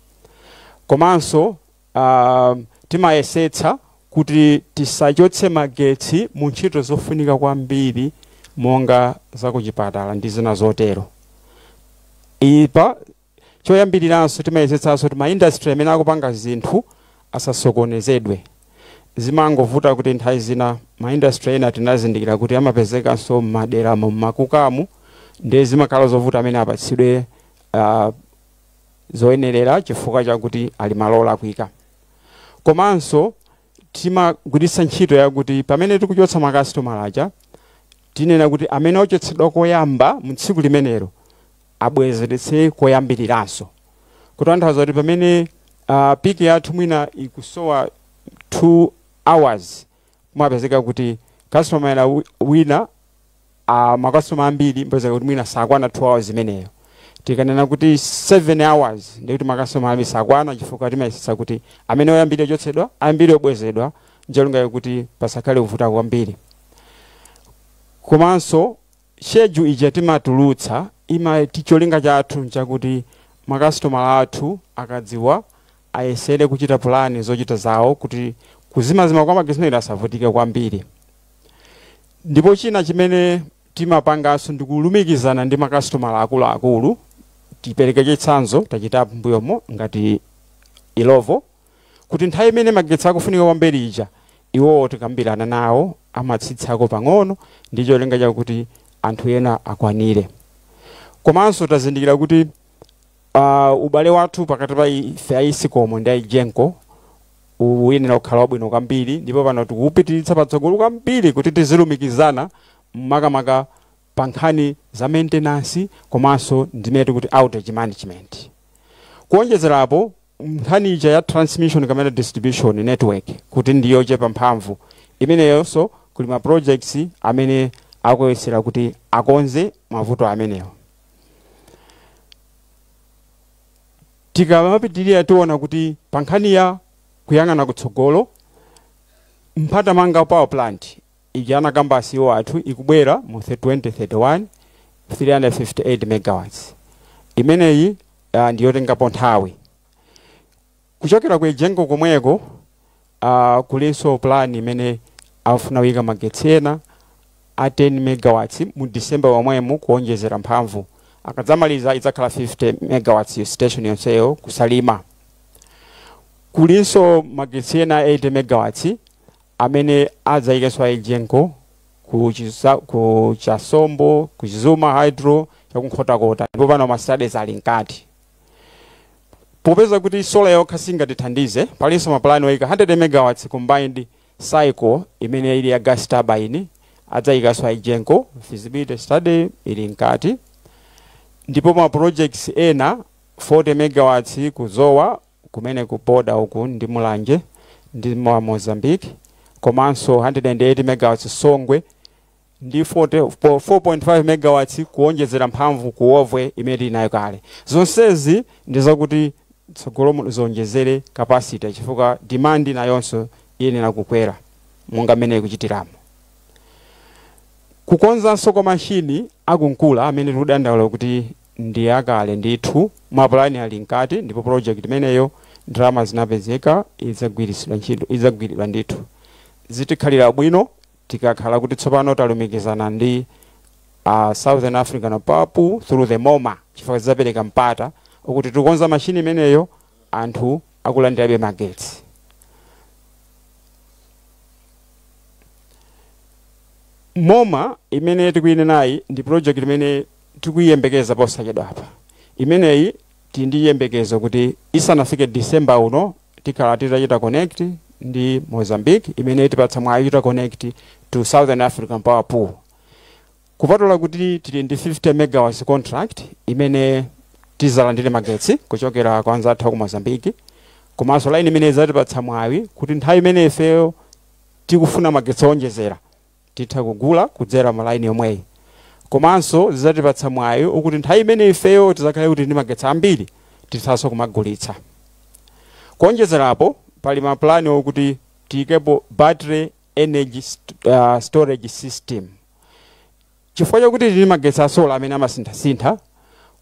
Komanso timayesetsa kuti tisachotse magetsi mu ntchito zofunika kwambiri monga zakuchipatala ndi zina zotero. Ipa choyambiriranso timayesetsanso kuti ma industry amene akupanga zinthu asasokonezedwe. Zimangovuta kuti nthawi zina ma industry ena tinazindikira kuti amapezekanso m'madera m'makukamu ndi zimakhala zovuta amene apatsidwe zoyenerera chifukwa chakuti ali malola kuika. Komanso timagwiritsa ntchito yakuti pamene tikuchotsa ma customer aja tinena kuti amene ochotsedwa koyamba mu tsiku limenelo abwezeretse koyambiriranso. Kutanthauza kuti pamene piki yathu mwina ikusowa 2 hours kumapezeka kuti customer wina ma customer ambiri mpezeka kuti mwina sakwana 2 hours imeneyo. Tikanena kuti 7 hours ndi kuti ma customer ambiri sakwana chifukwa timayesesa kuti amene oyambira ochotsedwa ambiri obwezedwa njalunga kuti pasakhale kuvuta kwambiri. Komanso schedule ija timatulutsa ima ticholinga chathu nchakuti ma customer athu akadziwa ayesere kuchita plani zochita zawo kuti kuzimazima kwa magetsi asavutike kwambiri. Ndipo china chimene timapanganso ndi kulumikizana ndi ma customer akuluakulu. Tipereke chitsanzo tachitapo mbuyomo ngati Ilovo kuti nthawi imene magetsi akufunika kwambiri ija iwo tikambirana nawo amatsitsako pang'ono ndi cholinga chakuti anthu ena akwanire. Komanso tazindikira kuti ubale wathu pakati pa ife a Eskom ndi a Genco uyenera kukhala wabwino kwambiri ndipo pano tikupitiritsa patsogolo kwambiri kuti tizilumikizana makamaka pa nkhani za maintenance komanso ndimene kuti outage management. Kuonjezerapo nkhani ija ya transmission kamene distribution network kuti ndiyo chepa mphamvu imeneyonso kuli ma projects amene akuyesera kuti akonze mavuto amenewo. Tikamapitirira tiona kuti pa nkhani ya kuyang'ana kutsogolo Mphatamanga power plant ijana kambasi yo athu ikubwera mu 2031 358 megawatts. Imeneyi ndiyo tengapo nthawi. Kuchokera ku Genco komweko kulinso plan imene afuna wika magetsi ena a 10 megawatts mu December wamwemu kuonjezera mphamvu. Akadzamaliza idzakhala 50 megawatts station yonseyo kusalima. Kulinso magetsi ena 8 megawatts amene adzayikeso ajenko ku Chasombo, ku Chizuma Hydro, chakunkhotakota, ndipo pano ma-studies ali mkati. Popeza kuti solar yokha singatithandize, palinso mapulani oyika 100 megawatts combined cycle imene ili ya gas turbine, adzayikaso ajenko, feasibility study ili mkati. Ndipo ma projects ena 40 megawatts ku Zowa, kumene ku border uku ndi Mulanje, ndi Mozambique, komanso 180 megawatts Songwe, ndi 4.5 megawatts kuonjezera mphamvu ku Ovwe imene inayo kale. Zonsezi ndi zakuti tsogolo zonjezere capacity chifukwa demand nayonso iyenera kukwera monga mmene ikuchitiramo. Kukonzanso kwa machine akunkula amene tikudandaula kuti ndi akale ndithu, mapulani ali mkati, ndipo project imeneyo ndalama zinapezeka, idzagwiridwa ndithu. Zitikhalira bwino tikakhala kuti tsopano talumikizana ndi Southern African Power Pool through the MoMA, chifukwa zidzapereka mpata ukuti tikonza machine imeneyo anthu akulandirabe magetsi. MoMA imene tikuyinenayi ndi project imene tikuyembekeza posachedwa apa. Imeneyi tindiyembekezo kuti isanafike December uno tikhala titachita connect ndi Mozambique, imene tipatsa mwayi kuchita connect to Southern African Power Pool. Kupatula kuti tili ndi 50 megawatts contract imene tizalandire magetsi kuchokera kwa anzathu ku Mozambique, komanso line imene izatipatsa mwayi kuti nthawi imene ifeyo tikufuna magetsi onjezera titha kugula kudzera ma line yomweyi. Komanso zizatipatsa mwayi ukuti nthawi imene ifeyo tizakhale kuti ndi magetsi ambiri tithanso kumagulitsa. Kuonjezerapo pali mapulani okuti tiyikepo battery energy storage system. Chifukwa chakuti tili magetsi asola amene amasintha-sintha,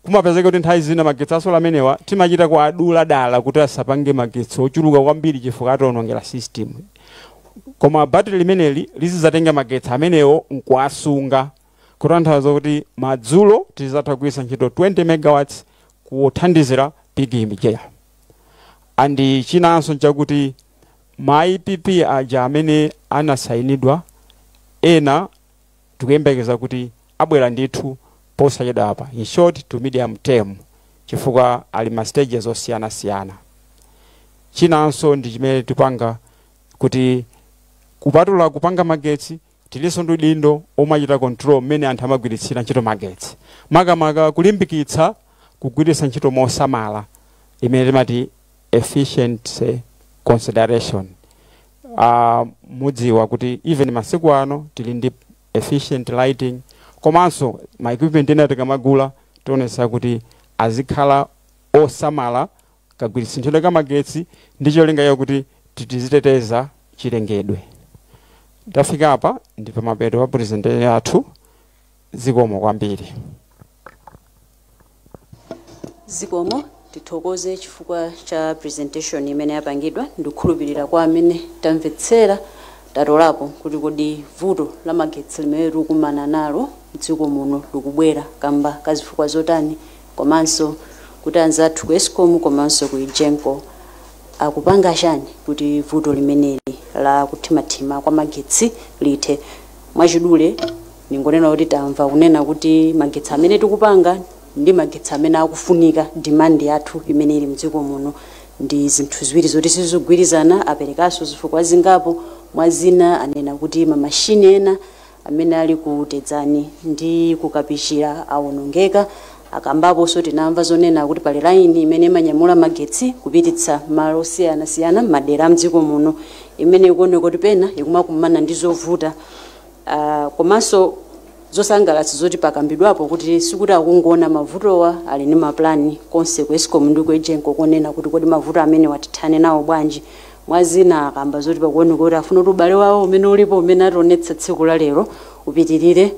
kumapezeka kuti nthawi zina magetsi asola amenewa timachita kwa adula dala kuti asapange magetsi ochuluka kwambiri chifukwa atonongera system. Koma battery limeneli lizizatenga magetsi amenewo nkuasunga, kutanthauza kuti madzulo tizatha kugwiritsa ntchito 20 megawatts kuthandizira pikimijeya. Andi chinanso chakuti ma IPP aja amene anasayinidwa ena tikuyembekeza kuti abwera ndithu posachedwa apa, in short to medium term, chifukwa ali ma stages osiyana-siyana. Chinanso ndi chimene tipanga kuti kupatula kupanga magetsi tilinso ndi udindo omachita control mmene anthu amagwiritsira ntchito magetsi. Makamaka kulimbikitsa kugwiritsa ntchito mosamala imene timati efficiency consideration. Mudziwa kuti even masiku ano tili ndi efficient lighting, komanso ma equipment ena tikamagula tionesa kuti azikhala osamala kagwiritsa ntchito ka magetsi ndi cholinga kuti tiziteteza chilengedwe. Tafika apa ndi pamapeto pa presentation yathu. Zikomo kwambiri. Zikomo tithokoze chifukwa cha presentation imene yapangidwa. Ndikukhulupirira kwa amene tamvetsera tatolapo kuti kodi vuto la magetsi limene tikukumana nalo m'dziko muno likubwera kamba kazifukwa zotani, komanso kuti anzathu ku Eskom komanso ku Ijenko akupanga chani kuti vuto limeneli la kuthimathima kwa magetsi lithe. Mwachidule ningonena kuti tamva kunena kuti magetsi amene tikupanga ndi magetsi amene akufunika, demand yathu imene ili m'dziko muno ndi zinthu ziwiri zoti sizigwirizana. Aperekaso zifukwa zingapo, mwazina anena kuti mamashini ena amene ali kutedzani ndi kukapichira awonongeka. Akambapo so tinamva zonena kuti pali line imene imanyamula magetsi kupititsa malo osiyana-siyana madera m'dziko muno, imene ikuoneka kuti pena ikumakumana ndi zovuta. Komanso zosangalatsa zoti pakambidwapo kuti sikuti akungoona mavutowa, ali ndi maplani konse ku Eskom ndi ku Ijenko konena kuti kodi mavuto amene watithane nawo bwanji. Mwazina akamba zoti pakuoneka kuti afuna kuti ubale wawo umene ulipo umene ationetsa tsiku la lero upitirire,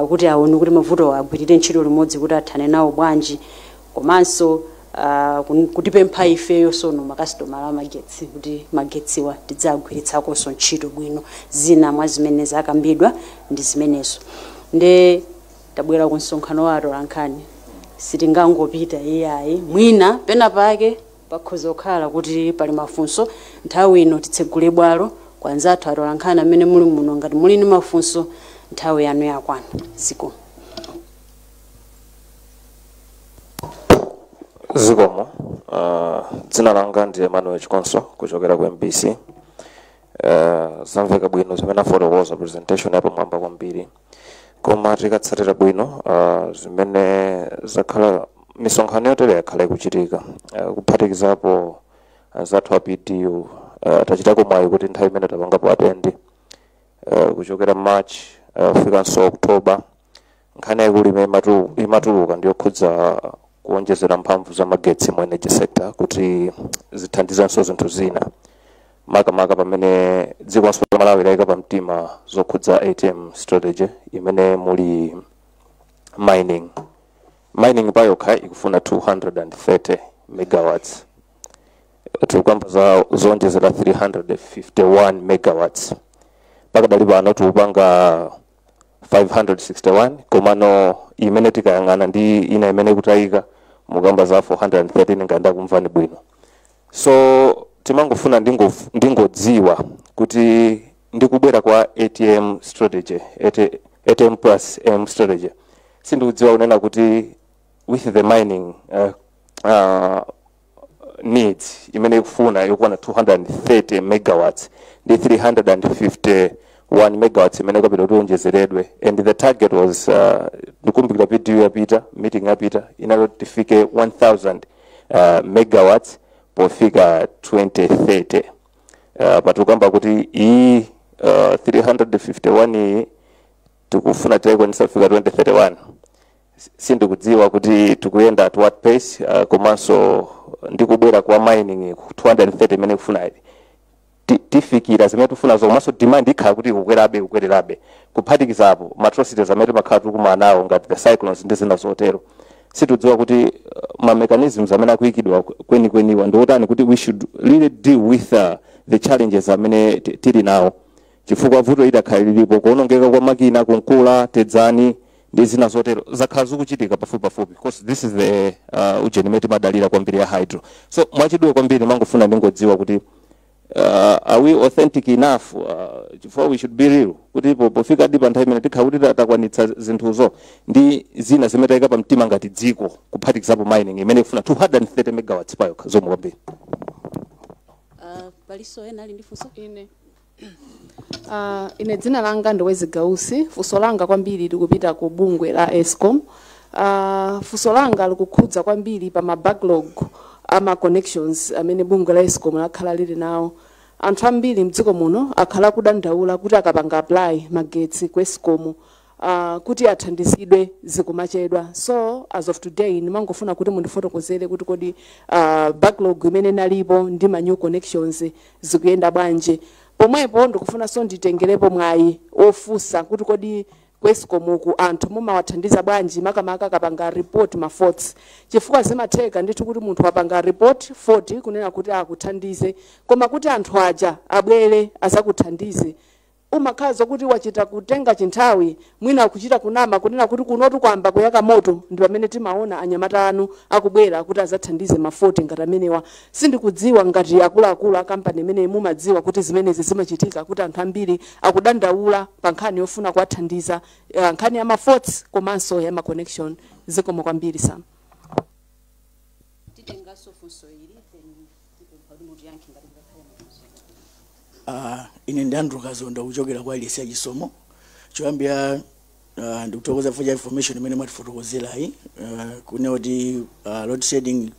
kuti aone kuti mavuto agwirire ntchito limodzi kuti athane nawo bwanji. Komanso kutipempha ifeyo sono makasitomala amagetsi kuti magetsiwa tidzagwiritsakonso ntchito bwino. Zina mwa zimene zakambidwa ndi zimenezo. Nde tabwera ku msonkhano wa atolankhani, sitingangopita iyayi, mwina pena pake pakhoza kukhala kuti pali mafunso. Nthawi ino titsegule bwalo kwanza athu atolankhana amene muli muno ngati muli ndi mafunso nthawi yanu yakwana zikomo. Zikomo, dzina langa ndi Emmanuel Chikonso kuchokera ku MBC. Zamveka bwino zimene afotokoza presentation yapo mwamba kwambiri. Koma tikatsatira bwino zimene zakhala misonkhano yotere yakhala ikuchitika kuphatikizapo zathu a PDU tachitako mwayi kuti nthawi imene tapangapo atendi kuchokera March fikanso October nkhani yaikulu imatuluka ndiyokhudza kuonjezera mphamvu za magetsi mu energy sector kuti zithandizanso zinthu zina makamaka pamene dziko lonse la Malawi layika pamtima zokhudza ATM strategy imene muli mining payokha ikufuna 230 megawatts tukamba za zonjezera 351 megawatts pakadali pano tikupanga 561 komano imene tikayang'ana ndi ina imene kutayika mukamba za 413 nganda kumvani bwino. So timangofuna ndingodziwa kuti ndikubwera kwa ATM strategy ATM plus M strategy sindikudziwa kunena kuti with the mining needs imene ikufuna yokwana 230 megawatts ndi 351 megawatts imene kapita tionjezeredwe, and the target was ndikumbukira PDU yapita meeting yapita inalo tifike 1000 megawatts pofika 2030. Patukamba kuti iyi 351 iyi tikufuna taikwanisa kufika 2031. Sindikudziwa kuti tikuyenda at what pace komanso ndikubwera kwa mining 230 imene kufuna tifikira zimene tufuna zomaso demand ikhala kuti ikukwererabe kuphatikizapo matrocities amene makhala tikumanawo ngati the cyclones ndi zina zotero. Situdziwa kuti ma mechanisms amene akuyikidwa kwenikweniwa ndiotani kuti we should really deal with the challenges amene tili nawo chifukwa vuto idakhala lilipo kuonongeka kwa makina kunkula tedzani ndi zina zotero zakhala zikuchitika pafupi because this is the ujenimeti madalira kwambiri ya hydro. So mwachidwe kwambiri mangofuna ndingodziwa kuti are we authentic enough before we should be real kuti pofika dipa nthawi imene tikhala kuti takwanitsa zinthuzo ndi zina zimene tayika pamtima ngati dziko kuphatikizapo mining imene ikufuna 230 megawatts payokha zomwe kwambiri. Paliso ena ali ndi funso? Ine dzina langa ndiwezi Gausi, funso langa kwambiri likupita ku bungwe la Eskom. Funso langa likukhudza kwambiri pa ma backlog ama connections amene bungwe la Eskom lakhala lili nawo. Anthu ambiri mdziko muno akhala kudandaula kuti akapanga apply magetsi ku Eskom kuti athandizidwe zikumachedwa. So as of today nimangofuna kuti mundifotokozere kuti kodi backlog imene nalipo ndi ma new connections zikuyenda bwanje. Pomwepo ndikufuna so nditengerepo mwayi ofusa kuti kodi Eskom ku anthu mumawathandiza bwanji makamaka kapanga report ma faults chifukwa zimatheka ndithu kuti munthu apanga report 40 kunena kuti akuthandize koma kuti anthu aja abwere azakuthandize umakhaza kuti wachita kutenga chinthawi mwina akuchita kunama kunena kuti kunotu kwamba kuyaka moto ndi pamene timaona anyamata anu akubwera kuti azathandize ma 40 ngati amenewa. Sindikudziwa ngati akuluakulu a company imene mumadziwa kuti zimenezi zimachitika kuti anthu ambiri akudandaula pa nkhani yofuna kuwathandiza nkhani ya ma faults komanso ya ma connection zikomo kwambiri sana. Titengaso funso ili muti yankhe ngati ine ndi Andrew Kazonda kuchokera kwa Elisa Chisomo choyambira ndikutokoza for information imene mwatifotokozera iyi kunena kuti load shedding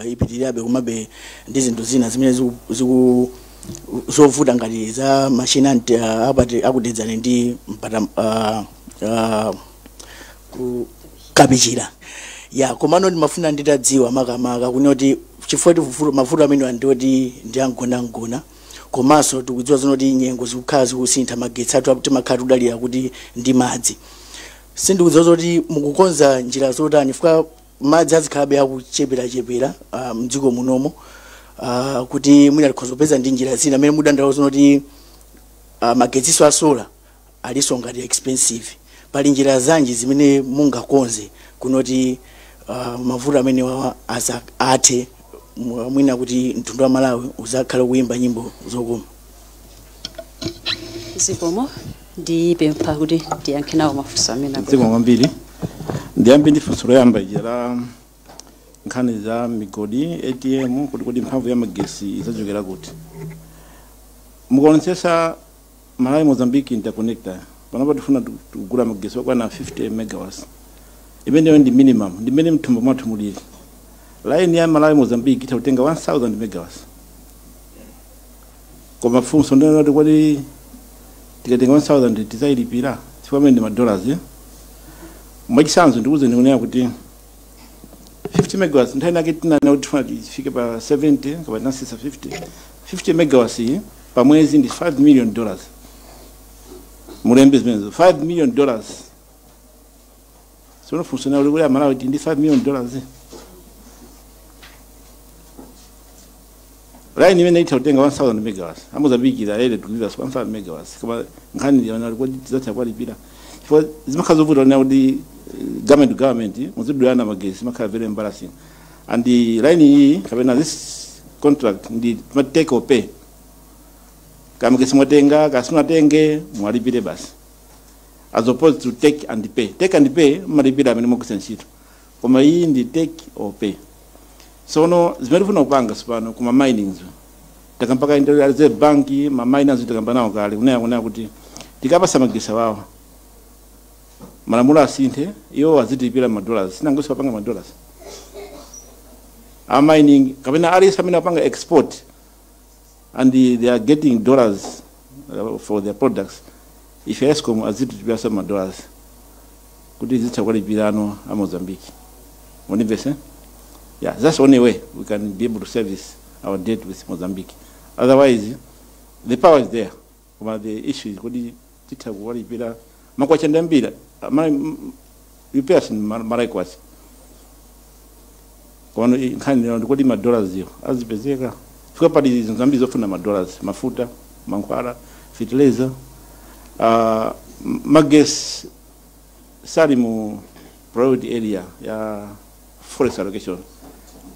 ipitirirabe kumabe ndi zinthu zina zimene zovuta ngati za machine akudedzana ndi mpata kukapichira ya komano ndimafuna nditadziwa makamaka kunena kuti chifukwa mavuto amene ndioti ndi angona komanso tikudziwa zonoti nyengo zikukhala zikusintha magetsi athu timakhala tudalira kuti ndi madzi. Sindikudziwa zoti mukukonza njira zotani chifukwa madzi azikhalabe akuchepera mdziko munomo kuti mwina likhoza kupeza ndi njira zina amene mudandaula zonoti magetsiso a solar aliso ngati expensive. Pali njira zanji zimene mungakonze kunoti mavuto amene athe mwina kuti mtundu wa Malawi uzakhala kuimba nyimbo zokoma. zikomo ndipempha kuti ndiyankhe nawo mafunso amene zikomo kwambiri ndiyambe ndi funso loyamba la nkhani za migodi ATM kuti mphamvu ya magesi izachokera kuti mukuonetsetsa Malawi Mozambique interconnector panopa tifuna kugula magesi okwana 50 megawatts imeneyo ndi minimum ndi mmene mthumbo mwathu mulili line ya Malawi Mozambique itakutenga 1000 megawatts koma funso ndinoti kuti tikatenga 1000 tizayilipira chifukwa ndi madollars mwachisanzo ndikuze ndikunena kuti 50 megawatts nthawi yake tinanena kuti tifuna tifike pa 70 kapa tinasisa 50 megawatts iyi pa mwezi ndi $5 million mulembe zimenezo $5 million sono funsiona uli kuli Malawi ndi $5 million line imene itakutenga 1000 megawatts Mozambique ila to give us 1000 megawatts kama nkhani yana alikuwa tizatha kwalipira chifukwa zimakhala zovuta na kuti government to government muzidulana magesi makhala very embarrassing and the line iyi kapena this contract ndi take or pay kama gesi mwatenga kasinatenge mwalipire basi as opposed to take and pay mmalipira amene mwakusa ntchito koma iyi ndi take or pay so no zimene funa kupanga sipano kuma minings takampaka indalize banki ma miners takamba nawo kale kunena kuti tikapasa magesa wawo malamulo asinthe iwo azitipira madollars sinangosi wapanga madollars mining kapena alisa amene apanga export and they are getting dollars for their products if Eskom azitipira some dollars kuti zitakwalipirano a Mozambique monivese. Yeah, that's the only way we can be able to service our debt with Mozambique. Otherwise, the power is there. But the issue is what tita kuwali bila makwacha ndambira repairs mara kwasi. Kwa nkani ndo kodi madollars zio azipezeka. Fika padi Mozambique zofuna madollars, mafuta, mankwara, fertilizer, mages sali mu priority area ya forest allocation.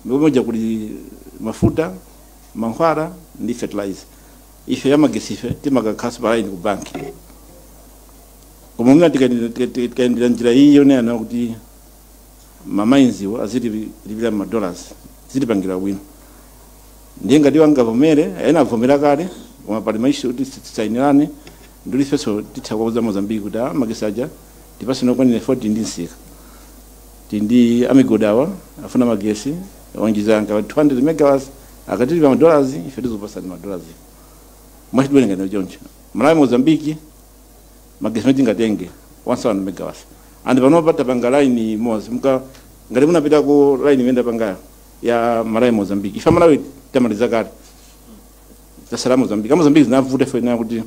Mmoja kuli mafuta mankwara ndi fertilizer ife ya magesi ife timaga kasbara ni ku banki kumumna tikaendera njira hiyo ne ana kuti mamainzi aziti libira ma dollars ziti pangira bwino ndenga ndiwanga vomere ena vomera kale koma pali maisho kuti tsainirane nduli feso tithakoza Mozambique kuti magesaja tipase nokwanira 40 ndi nsika tindi amigodawa afuna magesi wanjizanga 200 megawatts akatilipa madollars ife tizopasa ni madollars mwachidwenga na joncho Malawi Mozambique magesi tingatenge 1000 megawatts and panopata panga line mozi muka ngati munapita ku line imene panga ya Malawi Mozambique ifa Malawi tamaliza kale tasala Mozambique zinavuta fena kuti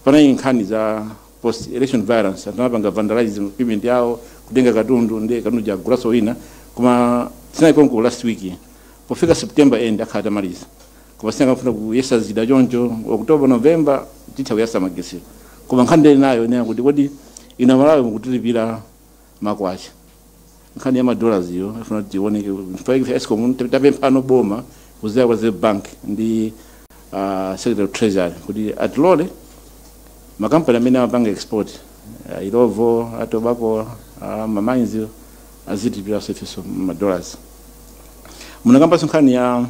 pana inkhani za post election violence atanapanga vandalism payment yao kudenga katundu ndi katundu ja gulaso wina kuma tinaikonko last week pofika September end akhata maliza kuma singa kufuna kuyesa zida jonjo October November titha kuyasa magesi kuma nkhande nayo ne kuti kodi ina Malawi mukutilipira makwacha nkhani ya madollars yo ifuna tioneke fake Eskom tapemphano boma kuzaya kwa bank ndi Secretary of Treasury kuti atlole makampani amene amapanga export Ilovo atobako mamainzi azitipira sefiso madollars munakamba nkhani ya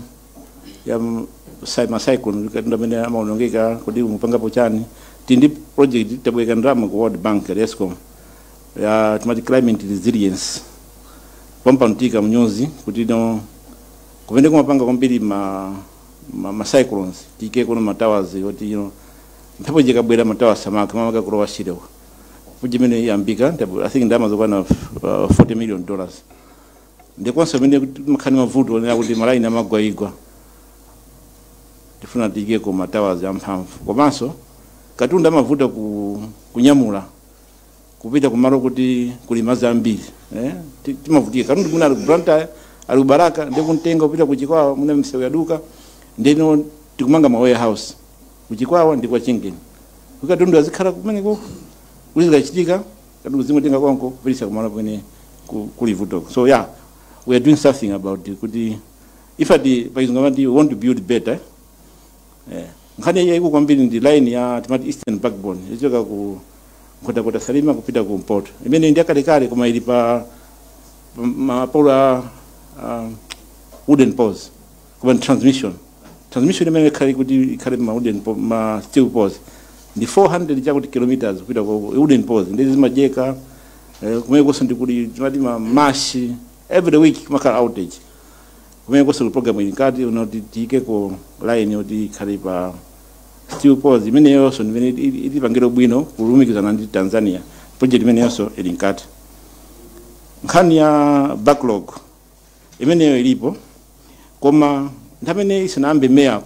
cyclone ndo amene amaonongeka kuti mupanga pochani tindi project tabweka ndama ku World Bank Eskom ya timati climate resilience pampantika mnyozi kuti no kupende kumapanga kwambiri ma cyclones tike kono matowers kuti mphepo jikabwera matowers samaka mama kakulowa shiro kujimene yambika I think ndama zokwana $40 million ndikonso mene makhani mavuto na kuti malaini amagwaigwa tifuna tike ko matowers ya mphamvu komanso katunda mavuto kunyamula kupita kumalo kuti kuli mazambiri timavutika katundu kuna Branta alubaraka ndikuntenga kupita kuchikwawa muna msewu ya duka ndeno tikumanga ma warehouse kuchikwawa ndi kwa chingeni katundu azikhala kumeneko kulizika chitika katundu zimotenga konko kulisa kumalo kwene kulivuto. So yeah, we are doing something about it. If we want to build better, nkhani yaiko kwambiri ndi line ya timati Eastern Backbone ichoka ku Nkhotakota Salima kupita ku Mpoto imene ndi yakalekale koma ili pa mapola wooden poles koma transmission imene ikhali kuti ikhale ma steel poles ndi 400 chakuti kilometers kupita ku wooden poles ndi zimajeka kumene koso ndi kuti timati mashi every week kumakhala outage kumene koso program ili kati unoti tiyike ku line yoti ikhale pa steel poles imene yonso imene ilipangiro bwino kulumikizana ndi Tanzania project imene yonso ili nkati. Nkhani ya backlog imeneyo ilipo koma ntamene isanambe mayap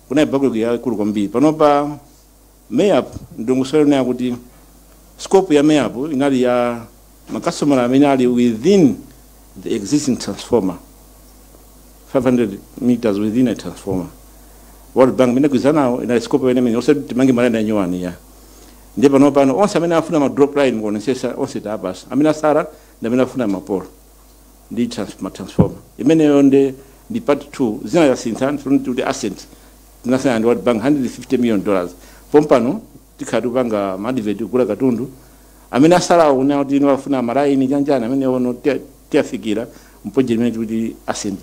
kuna backlog ya kulu kwambiri panopa mayap ndongosole kuti scope ya mayap inali ya makastomera amene ali within the existing transformer 500 meters within a transformer. World Bank mina kuzana ina scope wene mene ose timangi marana nyuani ya ndiye panopa onse amene afuna ma drop line ngonesesa onse tabas amene sara na amene afuna mapolo ndi transformer imene yonde ndi part 2 zina ya sintan from to the asset tinasana ndi World Bank $150 million pompano tikhatu panga madiveti kula katundu amene asala una kuti wafuna maraini janjana amene ono tiafikira mpoje imene kuti asset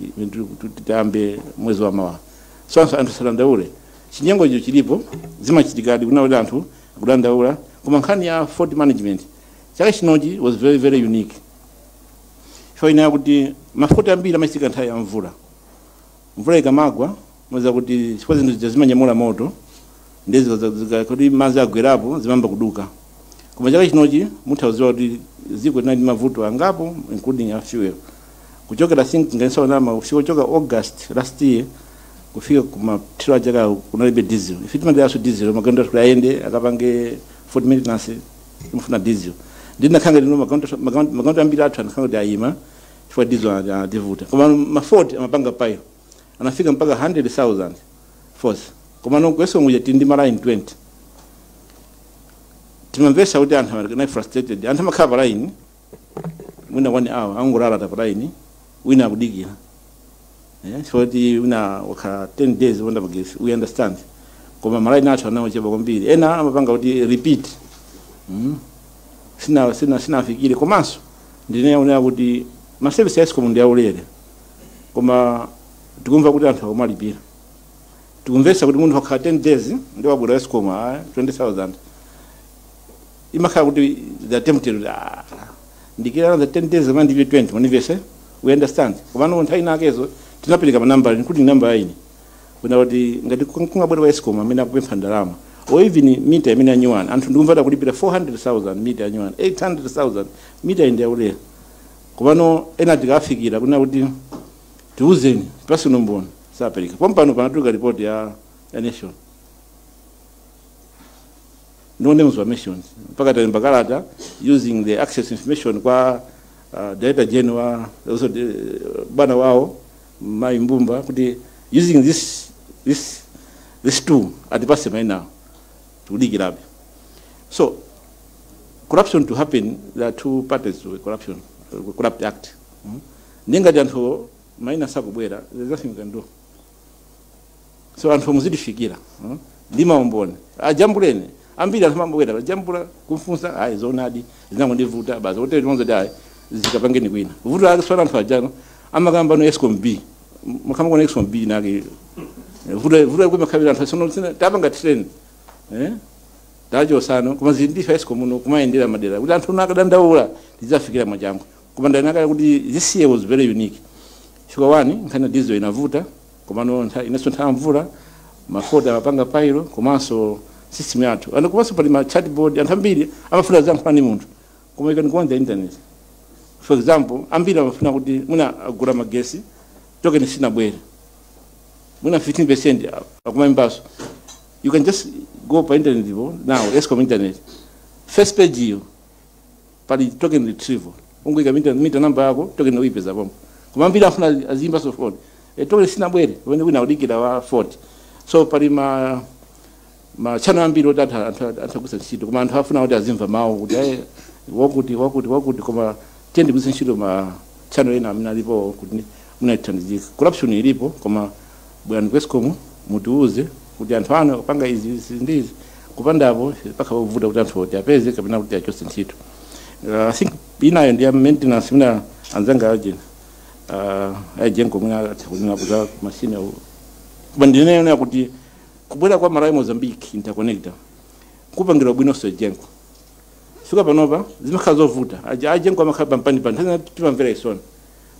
titambe mwezi wa mawa so anthu salandaule chinyengo icho chilipo zimachitikadi kuna wale anthu kulandaula koma nkhani ya fault management chaka chinochi was very very unique so ina kuti mafuta ambiri amachitika nthawi ya mvula ikamagwa mweza kuti chifukwa zinthu zimanyamula moto ndizo kuti madzi agwerapo zimamba kuduka koma chaka chinochi mutauziwa kuti ziko linali mavuto angapo including a fuel kuchokera nganisaonama kuchoka August last year kufika kumathiro achaka kunalibe diesel ifitimandiyaso diesel maganda kuyayende akapange 40 maintenance imufuna diesel ndinakhanga lino maganda ambiri athu anakhanga kuti ayima chifukwa diesel adivuta koma mafort amapanga payo anafika mpaka 100,000 force koma nokweso nguja tindi maline 20 timamvesa kuti anthu amene frustrated anthu amakhala pa line mwina 1 hour angolala pa line wina akudikira so ti una waka 10 days wanda magesi we understand koma maline athu anawo cheba kwambiri ena amapanga kuti repeat sina fikire komanso ndinaona kuti ma service ya Eskom ndi aulere koma tikumva kuti anthu amalipira tikumvesa kuti munthu wakhala 10 days ndi wabula Eskom 20,000 imakhala kuti the tempted ndikira the 10 days mandi 20 manivese we understand koma no nthawi nakezo tinapeleka manamba including number aini kuna kuti ngati kungabwera wa Eskom amene akupempha ndalama or even mita imene anyuwana anthu ndikumva kulipira 400,000 mita anyuwana 800,000 mita indi yaulera komano ena tikafikira kuna kuti tiuzeni personal mboni sapeleka pompano panatuka report ya nation ndione muzwa mentions mpaka talemba kalata using the access information kwa director general also bana wao Mai Mbumba kuti using this tool atipase maina tulikilabe. So corruption to happen, there are two parties to corruption, corrupt act. Ninga janto maina sakubwera, there's nothing you can do. So anthu muzidi fikira ndima ombone ajambulene ambiri anthu mambwera jambula kumfunsa ayi zonadi zinango ndivuta bazo kuti monzo dai zikapangeni kwina vuta akaswana anthu ajano amakamba no Eskom B mukama kwa Eskom B nake vuta kwa makabila anthu sono tabanga train dajo sano kuma zindifa Eskom muno kumayendera madera kuti anthu nakadandaula tizafikira mwajangu kumanda naka kuti this year was very unique. Shuka wani nkana diesel inavuta komano inaso ntamvula mafoda mapanga pailo komanso system yathu ana komanso pali ma chatbot antambiri amafuna zampani muntu komeka ndikuonza internet. For example ambiri amafuna kuti muna agula magesi token sina bwere muna 15% akuma mbaso you can just go pa internet now Eskom internet first page you pali token retrieval unguika mita namba yako token uipeza bomba kumambira afuna azimba so phone token sina bwere wene wina udikira wa 40 so pali ma channel ambiri data atakusa nchito kuma anthu afuna kuti azimva mawu kuti wakuti koma tende kusa nchito ma channel ena amina lipo kuti muna tandizika corruption ilipo koma bwana Eskom mutuuze kuti anthu ano kupanga izi ndizi kupandapo pakavuta kuti anthu oti apeze kapena kuti achose ntchito. I think inayo ndi maintenance mina anzanga agent ajengo mwana kunena kuza machine kuba ndinena kuti kubwera kwa Malawi Mozambique interconnector kupangira bwino so jengo suka panopa zimakhala zovuta ajengo amakhala mpani tana timamvera isoni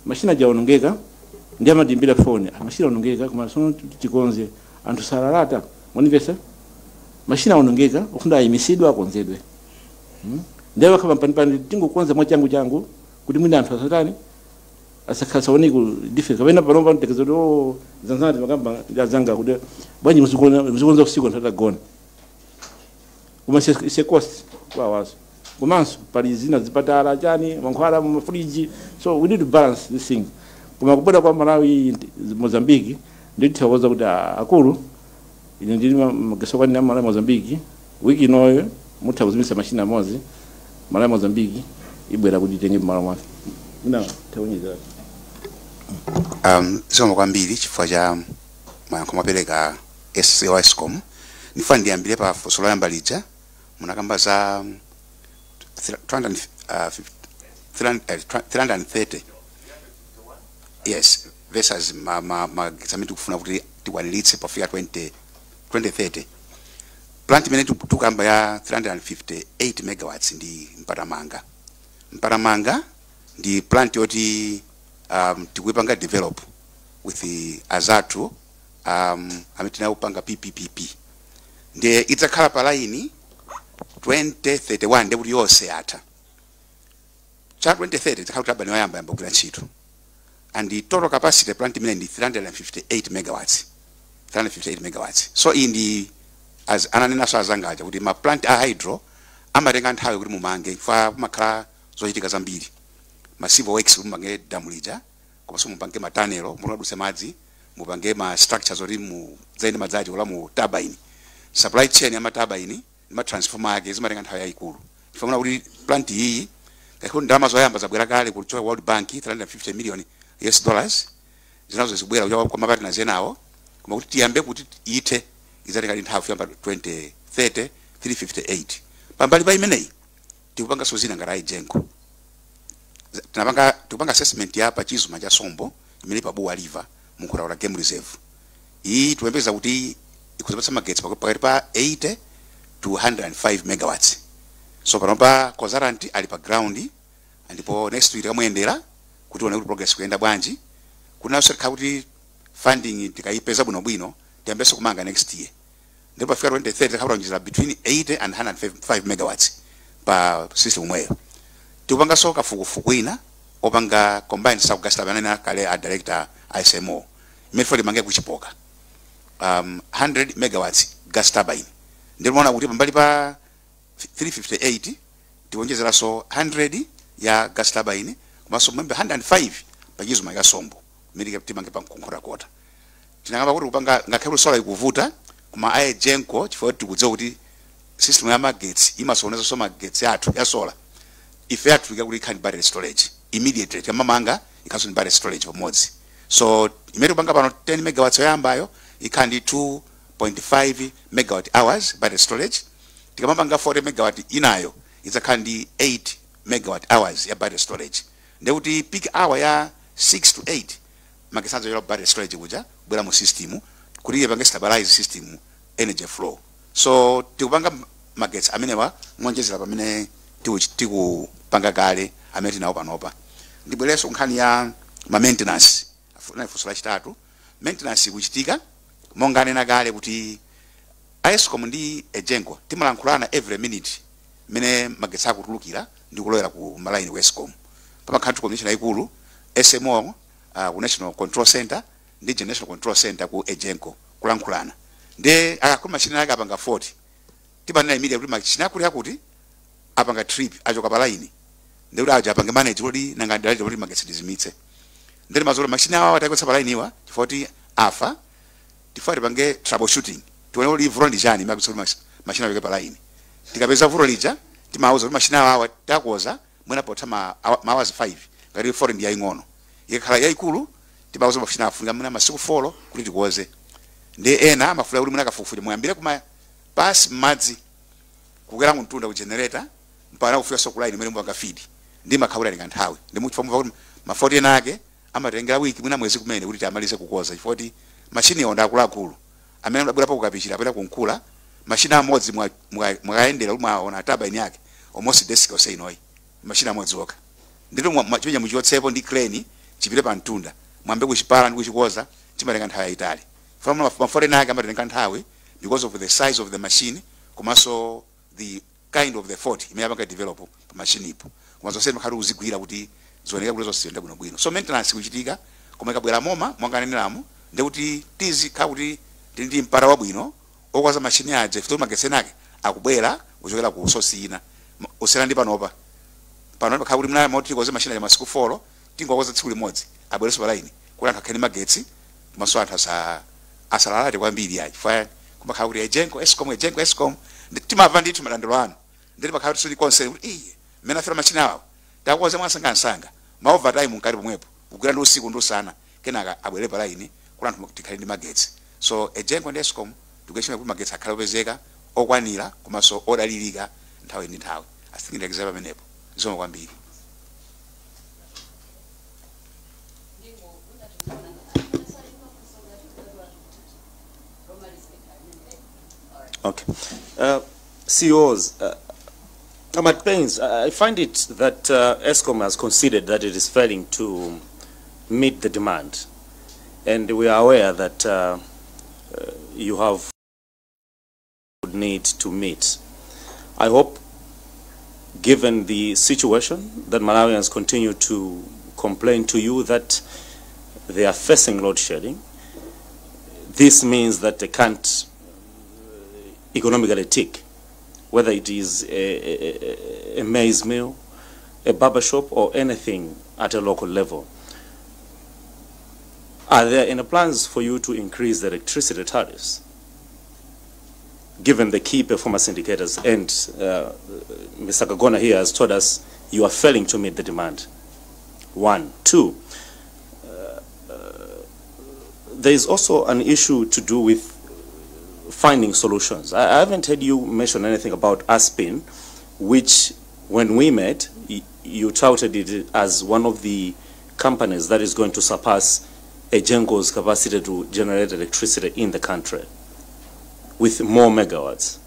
machine ajaonongeka ndi amadimbira phone machine aonongeka koma sono tikonze anthu salalata monivesa machine aonongeka ufunda ayimisidwa akonzedwe ndewe kama mpani tingokonza mwachangu kuti mwina anthu asatani asakhasaoni ku different kapena palomba ntekezo do zanzana makamba yazanga kuti bwanji muzikukonza usiku anthu atagona kuma se cost kwa wazo kumanso pali zina zipatala chani mankhwala mu fridge, so we need to balance this thing. Kuma kubwera kwa Malawi Mozambique ndio titawaza kuti akulu ine ndili mageso kwa Malawi Mozambique wiki inoyo mutawuzimisa mashina mozi Malawi Mozambique ibwera kuti tenge malo mwake ina taonyeza somo kwambiri chifukwa cha mwayankho mapereka SCOSCOM nifa ndiyambire pa fosolo yamba lija munakamba za 330 yes versus samiti kufuna kuti tikwaniritse pafika 2030 plant imene tukamba ya 358 megawatts ndi Mparamanga ndi plant yoti tikuipanga develop with Azatu amitina upanga PPPP ndiye itakhala pa line 2031 ndi kuti yonse atha cha 2030 itakhala tabani wayamba kugwira ntchito and the total capacity plant imene ndi 358 megawatts so indi as ananena so azangaja kuti ma plant a hydro amatenga nthawi kuti mumange fa kumakhala zochitika zambiri massive works mumange damulija komanso mupange matanelo munaduse madzi mupange ma structures ori mu zaine madzaji ola mu turbine supply chain ya turbine ma transformer yake zimatenga nthawi yayikulu ifuna kuti plant iyi kakho ndalama zoyamba zabwera kale kuchoka World Bank 350 million US dollars zinazo zibwera kuchoka kwa mapartners enawo koma kuti tiyambe kuti ite izatenga nthawi yamba 2030 358 pambali pa imeneyi tikupanga sozina ngara ijengo tupanga assessment ya pachizuma cha Sombo imene pa Buwa River munkhola game reserve iyi tuwembeza kuti ikuzapatsa magetsi pakati pa 80 to 105 megawatts so panopa Kozaranti ali pa ground ndipo next week kamuyendera kuti one kuti progress kuyenda bwanji kuna serikali kuti funding tikaipeza bwino tiyambeso kumanga next year ndipo pafika 2030 kakulangiza between 80 and 105 megawatts pa system mweyo tikupanga so kafukufuku ina opanga combined cycle gas turbine kale a director ISMO imefoli mange kuchipoka 100 megawatts gas turbine ndipo mwana kuti pambali pa 358 tiwonjezera so 100 ya gas turbine kumaso mwembe 105 pachizuma ya Sombo imene timange pa Nkonkora kota tinakamba kuti kupanga ngakhale solar ikuvuta kuma ayejenko chifukwa tikudziwa kuti system ya magetsi imasoneza so magetsi athu ya solar ife yatulika kuti ikhani battery storage immediately kamamanga ikaso ni battery storage pamodzi so imene kupanga pano 10 megawatts yoyambayo ikhandi 2.5 megawatt hours battery storage tikamapanga 40 megawatt inayo izakhandi 8 megawatt hours ya battery storage ndekuti peak hour ya 6 to 8 makesanzo ya battery storage kuja bwera mu system kuti ipange stabilize system energy flow so tikupanga magetsi amenewa mwonjezera pamene tikupanga kale amene tinawo panopa ndibwereso nkhani ya ma maintenance afuna ifunso lachitatu maintenance kuchitika monga anena kale kuti ISCOM ndi ejengo timalankhulana every minute mene magetsi akutulukira ndi kulowera ku malaini ku ESCOM pamakhala commission ikulu SMO ku National Control Center ndi National Control Center ku ejengo kulankhulana ndi akakulu machine yake apanga 40 tipanena immediate kuti machine akuli akuti apanga trip achoka pa line ndikuti aja apange manage kuti nanga ndalete kuti magetsi dizimitse ndiri mazolo machine awa atakwetsa pa line iwa chifoti afa tifati pange troubleshooting tione kuti vuto ndi chani makutsoma machine aweke pa line tikapeza vuto lija timauza kuti machine awa takoza mwena potha ma hours 5 ngati 4 ndi yaing'ono ikakhala yayikulu timauza machine afunga mwena masiku 4 kuti tikoze ndi ena amafuna kuti mwina kafukufuku muyambire kuma pasi madzi kugera mtunda ku generator mpaka kufika supply imene mbanga feed ndi makhaula ndi nthawi ndi muchifamva kuti mafoti ena ake amatengera wiki mwina mwezi kumene kuti amalize kukoza chifoti machine yo ndakuluakulu amene ndabwera pa kukapichira apita kunkula machine amodzi mwayendera kuti mwaona turbine yake almost decical say noi machine amodzi oka ndito mwachinya muchotsepo ndi crane chipite pa mtunda mwambe kuchipala ndi kuchikoza chimatenga nthawi yaitali from mafoti ena ake amatenga nthawi because of the size of the machine komanso the kind of the fort imene amaka develop pa machine ipo kwanza sema khali uzigwira kuti zioneka kulezo siyenda bwino bwino so maintenance kuchitika koma ikabwera moma mwanganeneramu ndikuti tizi kuti ndi mpara wabwino okwaza machine aje fito magetseni ake akubwera kuchokera ku source ina usera ndi panopa khali kuti mna moti koze machine ya masiku 4 tingokoza tsiku limodzi abwereso pa line kuti anthu akhale magetsi maso anthu asalalate kwambiri ayi fa kuma khali kuti ejenko escom timava ndithu malandiro anu nditi pakhali tuli concern iye mena fera machine awo takoze mwasangasanga ma overtime nkali pomwepo kugwira ndi usiku ndi usana kenaka abwere pa line kuti anthu tikhale ndi magetsi so ejenko ndi escom tukechima kuti magetsi akhale opezeka okwanira komanso odalirika nthawi ndi nthawi asingindekeza pamenepo zomwe kwambiri. Okay. CEOs, I'm at pains. I find it that ESCOM has conceded that it is failing to meet the demand. And we are aware that you have need to meet. I hope, given the situation that Malawians continue to complain to you that they are facing load shedding, this means that they can't economically tick, whether it is a maize mill, a barber shop, or anything at a local level. Are there any plans for you to increase the electricity tariffs, given the key performance indicators? And Mr. Kagona here has told us you are failing to meet the demand. 1. 2, there is also an issue to do with finding solutions. I haven't heard you mention anything about Aspin, which when we met, you touted it as one of the companies that is going to surpass Ejenko's capacity to generate electricity in the country with more megawatts,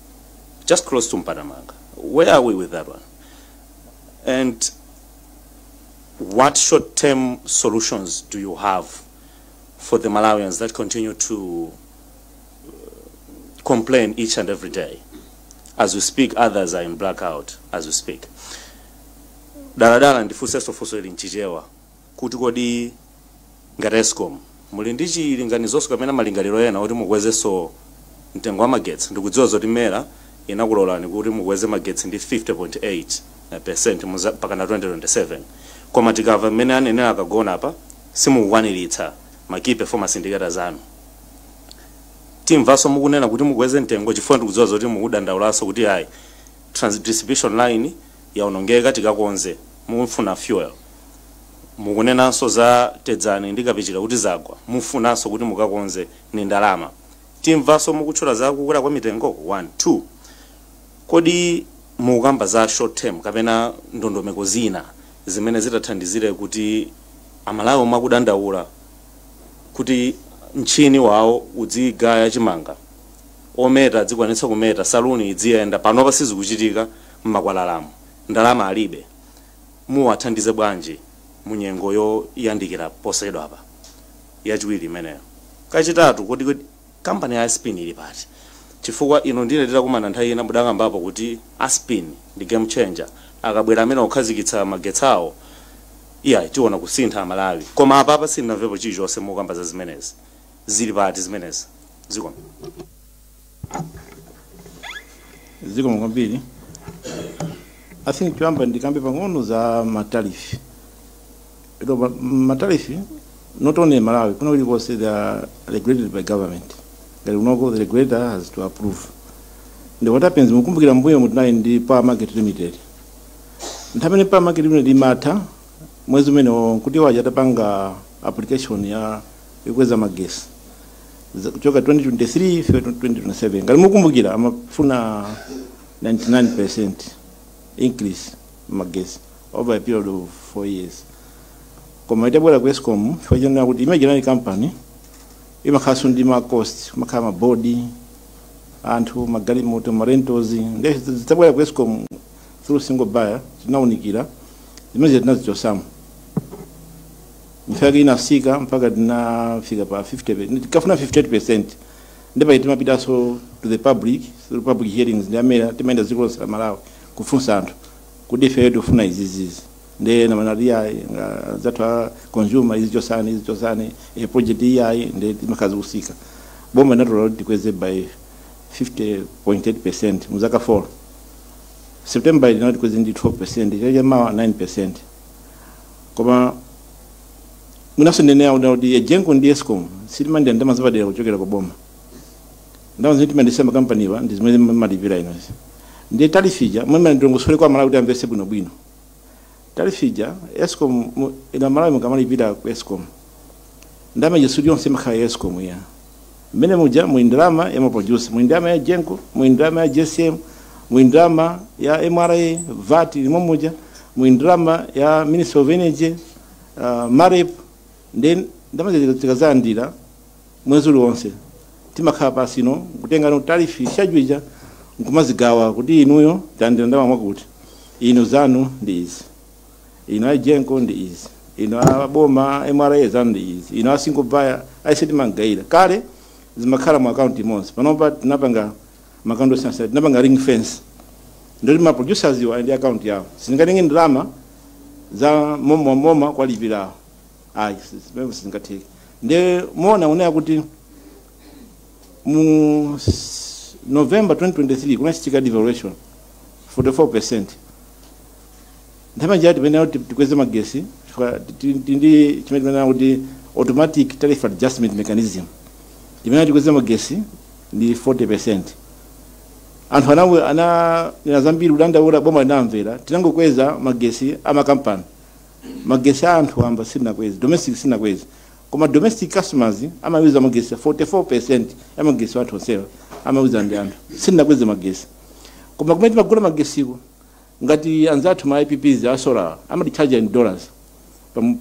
just close to Mpadamanga. Where are we with that one? And what short-term solutions do you have for the Malawians that continue to complain each and every day? As we speak, others are in blackout as we speak. Daladala ndifunse sofoso ili nchichewa kuti kodi ngati ESCOM muli ndi chilinganizo kapena malingaliro ena kuti mukwezenso mtengo wa magetsi. Ndikudziwa zoti mera inakulolani kuti mukweze magetsi ndi 50.8% mpaka na 2027. Koma tikava mmene anenera akagona apa simukwaniritsa makey performance indicators anu. Timvaso mukunena kuti mukweze mtengo chifukwa ndikudziwa zoti mukudandaulaso kuti hayi distribution line yaonongeka tikakonze mufuna fuel. Mukunenanso za tedzani ndikapichira kuti zagwa mufunanso kuti mukakonze ni ndalama. Timvaso mukutchula za kukula kwa mitengo. 1. 2, kodi mukamba za short term kapena ndondomeko zina zimene zitathandizire kuti amalawi makudandaula kuti mchini wawo udzigaya chimanga ometa dzikwanitsa kumeta saluni idziyenda panopa sizikuchitika mmakwalalamo ndalama alibe, muwathandize bwanji munyengo yoyandikira posedwa apa yachiwiri imeneyo. Kachitatu, kodi kampani ya Aspin ili pati? Chifukwa ino ndine titakumana nthawi ina mudakambapo kuti Aspin ndi game changer, akabwera amene okhazikitsa magetsawo iya tiona kusintha Malawi. Koma apa sininamvepo chilichonse mukamba za zimenezi. Zili pati zimenezi? Ziko kwambiri. I think kwamba ndikambe pang'ono za matarifi. Matarifi not only in Malawi, kuna kulikonse they are regulated by government. The regulator has to approve. And what happens, mukumbukira mbuyo mutinayi ndi Power Market Limited. Nthamene Power Market Limited imata mwezi umene kuti waja tapanga application ya ikweza magesi. kuchoka 2023 fika 2027 ngati mukumbukira amafuna 99% increase magesi over a period of 4 years koma itabwera ku Eskom chifukwa kuti imaginary company imakhaso ndi ma cost makhala ma body anthu magalimoto ma rentals ndezi zitabwera ku Eskom through single buyer tinaunikira zimene tinazichosamo mfaka inasika mpaka tinafika pa 50%, tikafuna 58%. Ndipo itimapitaso to the public, through public hearings ndi amene timaenda ziko za Malawi kufunsa anthu kuti ife tofuna izizi. Nde na manaria zatwa consumer izichosani project iyi ndi makazi usika. Boma natural tikweze by 50.8% muzaka 4. September inati kweze ndi 12%, jamaa 9%. Koma munaso nenea unadi ejengo ndi Eskom silimandi ndama zabadera kuchokera ku boma ndawo ziti mandisema company wa ndizimene malipira ino ndi talifija mwema ndongosole kwa Malawi ambese bwino talifija Eskom ina Malawi mukamalipira ku Eskom ndama yesudi yonse makha Eskom ya mene muja muindrama ya producer muindrama ya jengo muindrama ya GSM muindrama ya MRA VAT limo muja muindrama ya Ministry of Energy Marip then ndamaze tikazandira mwezi wonse timakhala pasino kutenga no tarifi shajwija nkumazigawa kuti inuyo tandira ndama mwakuti ino zanu ndi izi ino ajengo ndi izi ino aboma MRA zanu ndi izi ino asingle buyer aiseti mangaira kale zimakhala mu account imodzi panopa tinapanga makando sense tinapanga ring fence ndio ma producers yo ndi account yawo singatenga ndalama za moma kwa lipira sime singateke nde muona unaya kuti mu November 2023 kuna chitika devaluation 44%. Ndama jadi bena tikweze magesi ndi chimene bena kuti automatic tariff adjustment mechanism imene tikweze magesi ndi 40%. Anthu ana zambiri ulanda ura boma linamvera tinangokweza magesi ama company magesi anthu amba sina kwezi domestic sina kwezi koma domestic customers amauza magesi 44% ya magesi watu osera amauza ndi anthu sina kwezi magesi koma kumene magula magesi ko ngati anzathu ma IPPs ya solar amadi charge in dollars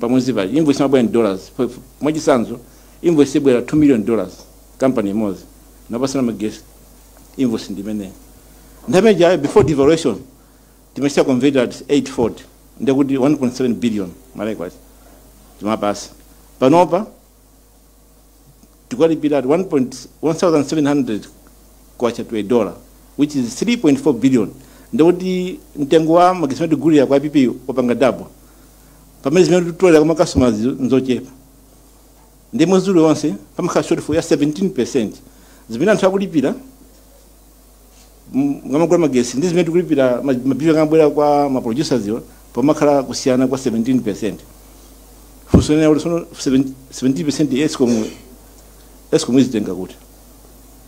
pa mwezi pa invoice mabwa in dollars mwaji sanzo invoice bwera $2 million company mozi napasana magesi invoice ndimene ndameja before devaluation timesha converted at 840 ndekuti 1.7 billion malai kwati timapasa panopa tikwalipira at 1,700 kwacha to $1 which is 3.4 billion ndekuti mtengo wa magesi medu guli ya kwa IPP wapanga double pamene zimene tutolera kwa customers nzochepa ndi mwezi wonse pamakhala shortfall ya 17% zimene anthu akulipira ngamagula magesi ndi zimene tikulipira mabili ngabwera kwa ma producers yo pamakhala kusiyana kwa 17%. Fusone uli sono 70% Eskom izitenga kuti